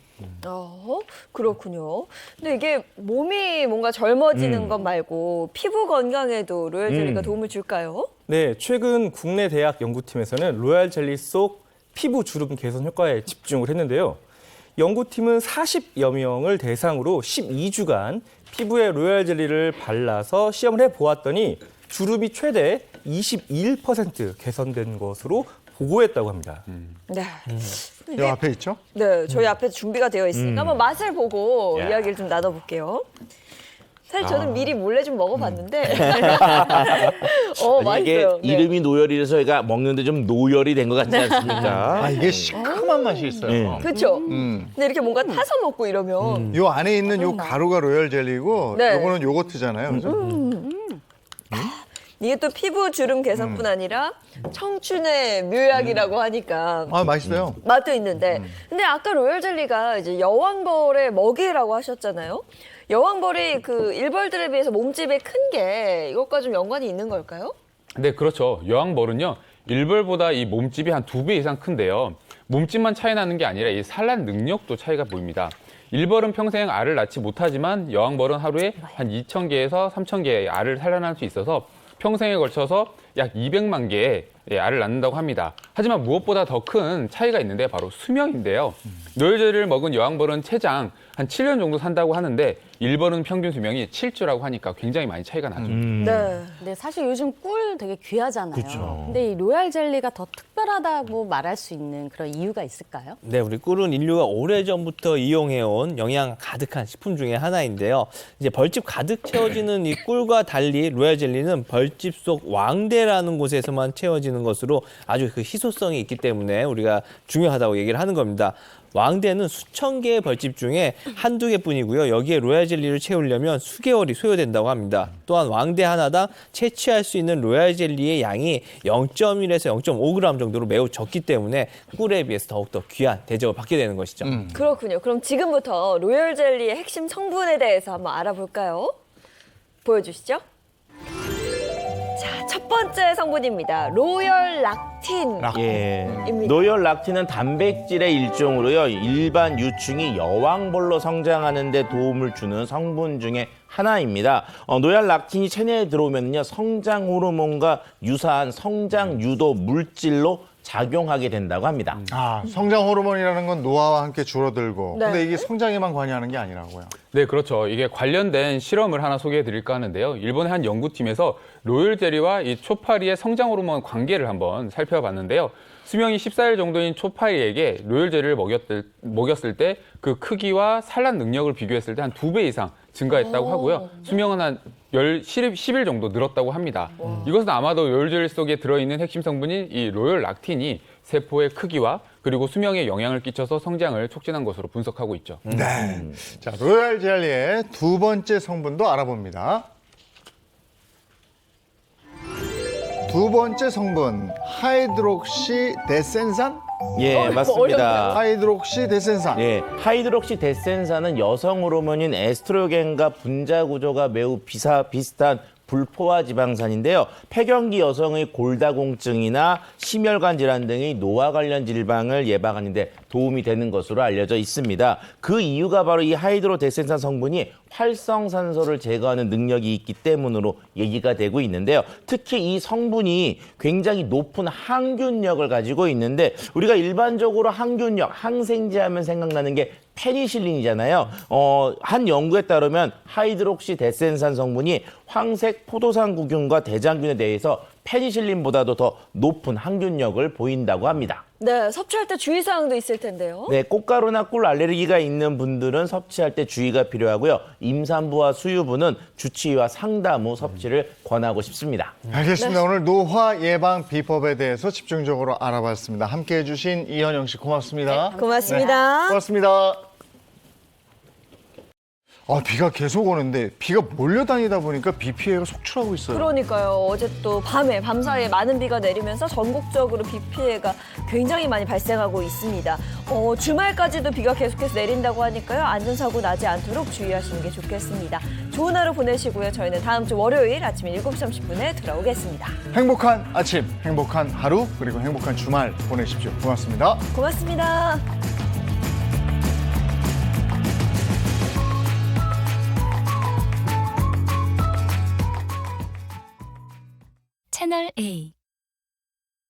그렇군요. 근데 이게 몸이 뭔가 젊어지는 것 말고 피부 건강에도 로얄 젤리가 도움을 줄까요? 네, 최근 국내 대학 연구팀에서는 로얄 젤리 속 피부 주름 개선 효과에 집중을 했는데요. 연구팀은 40여 명을 대상으로 12주간 피부에 로얄 젤리를 발라서 시험을 해보았더니 주름이 최대 21% 개선된 것으로 보고했다고 합니다. 네. 이 앞에 있죠? 네, 저희 앞에 준비가 되어 있으니까 한번 맛을 보고 야. 이야기를 좀 나눠볼게요. 사실 저는 미리 몰래 좀 먹어봤는데 이게 맛있어요. 네. 이름이 노열이라서 얘가 먹는데 좀 노열이 된 것 같지 않습니까? 아, 이게 시큼한 맛이 있어요. 그렇죠. 근데 이렇게 뭔가 타서 먹고 이러면 요 안에 있는 요 가루가 로얄 젤리고 네. 요거는 요거트잖아요. 그죠? 이게 또 피부 주름 개선뿐 아니라 청춘의 묘약이라고 하니까 아, 맛있어요. 맛도 있는데 근데 아까 로얄 젤리가 이제 여왕벌의 먹이라고 하셨잖아요. 여왕벌이 그 일벌들에 비해서 몸집이 큰 게 이것과 좀 연관이 있는 걸까요? 네, 그렇죠. 여왕벌은요, 일벌보다 이 몸집이 한 2배 이상 큰데요. 몸집만 차이 나는 게 아니라 이 산란 능력도 차이가 보입니다. 일벌은 평생 알을 낳지 못하지만 여왕벌은 하루에 한 2,000개에서 3,000개의 알을 산란할 수 있어서 평생에 걸쳐서 약 200만 개의 알을 낳는다고 합니다. 하지만 무엇보다 더 큰 차이가 있는데 바로 수명인데요. 노열 젤리를 먹은 여왕벌은 최장 한 7년 정도 산다고 하는데 일벌은 평균 수명이 7주라고 하니까 굉장히 많이 차이가 나죠. 네. 근데 사실 요즘 꿀 되게 귀하잖아요. 그쵸. 근데 이 로얄 젤리가 더 특별하다고 말할 수 있는 그런 이유가 있을까요? 네, 우리 꿀은 인류가 오래전부터 이용해온 영양 가득한 식품 중에 하나인데요. 이제 벌집 가득 채워지는 이 꿀과 달리 로얄 젤리는 벌집 속 왕대라는 곳에서만 채워지는 것으로 아주 그 희소성이 있기 때문에 우리가 중요하다고 얘기를 하는 겁니다. 왕대는 수천 개의 벌집 중에 한두 개뿐이고요. 여기에 로얄 젤리를 채우려면 수개월이 소요된다고 합니다. 또한 왕대 하나당 채취할 수 있는 로얄 젤리의 양이 0.1에서 0.5g 정도로 매우 적기 때문에 꿀에 비해서 더욱더 귀한 대접을 받게 되는 것이죠. 그렇군요. 그럼 지금부터 로얄 젤리의 핵심 성분에 대해서 한번 알아볼까요? 보여주시죠. 자, 첫 번째 성분입니다. 로열 락틴. 예. 입니다. 노열 락틴은 단백질의 일종으로요. 일반 유충이 여왕벌로 성장하는 데 도움을 주는 성분 중에 하나입니다. 노열 락틴이 체내에 들어오면요. 성장 호르몬과 유사한 성장 유도 물질로 작용하게 된다고 합니다. 아, 성장 호르몬이라는 건 노화와 함께 줄어들고. 네. 근데 이게 성장에만 관여하는 게 아니라고요. 네, 그렇죠. 이게 관련된 실험을 하나 소개해 드릴까 하는데요. 일본의 한 연구팀에서 로열 젤리와 이 초파리의 성장 호르몬 관계를 한번 살펴봤는데요. 수명이 14일 정도인 초파리에게 로열 젤리를 먹였을 때 그 크기와 산란 능력을 비교했을 때 한 2배 이상 증가했다고 하고요. 수명은 한 10일 정도 늘었다고 합니다. 이것은 아마도 로열 젤리 속에 들어있는 핵심 성분인 이 로열 락틴이 세포의 크기와 그리고 수명에 영향을 끼쳐서 성장을 촉진한 것으로 분석하고 있죠. 네. 자, 로얄 젤리의 두 번째 성분도 알아봅니다. 두 번째 성분, 하이드록시 데센산? 예, 맞습니다. 하이드록시 데센산. 예, 하이드록시 데센산은 여성 호르몬인 에스트로겐과 분자 구조가 매우 비슷한 불포화 지방산인데요. 폐경기 여성의 골다공증이나 심혈관 질환 등의 노화 관련 질병을 예방하는 데 도움이 되는 것으로 알려져 있습니다. 그 이유가 바로 이 하이드로데센산 성분이 활성산소를 제거하는 능력이 있기 때문으로 얘기가 되고 있는데요. 특히 이 성분이 굉장히 높은 항균력을 가지고 있는데 우리가 일반적으로 항균력, 항생제 하면 생각나는 게 페니실린이잖아요. 한 연구에 따르면 하이드록시 데센산 성분이 황색 포도상구균과 대장균에 대해서 페니실린보다도 더 높은 항균력을 보인다고 합니다. 네, 섭취할 때 주의사항도 있을 텐데요. 네, 꽃가루나 꿀 알레르기가 있는 분들은 섭취할 때 주의가 필요하고요. 임산부와 수유부는 주치의와 상담 후 섭취를 권하고 싶습니다. 알겠습니다. 오늘 노화 예방 비법에 대해서 집중적으로 알아봤습니다. 함께해 주신 이현영 씨 고맙습니다. 고맙습니다. 네, 고맙습니다. 비가 계속 오는데 비가 몰려다니다 보니까 비 피해가 속출하고 있어요. 그러니까요. 어제 또 밤 사이에 많은 비가 내리면서 전국적으로 비 피해가 굉장히 많이 발생하고 있습니다. 주말까지도 비가 계속해서 내린다고 하니까요. 안전사고 나지 않도록 주의하시는 게 좋겠습니다. 좋은 하루 보내시고요. 저희는 다음 주 월요일 아침 7시 30분에 돌아오겠습니다. 행복한 아침, 행복한 하루, 그리고 행복한 주말 보내십시오. 고맙습니다. 고맙습니다. 채널 A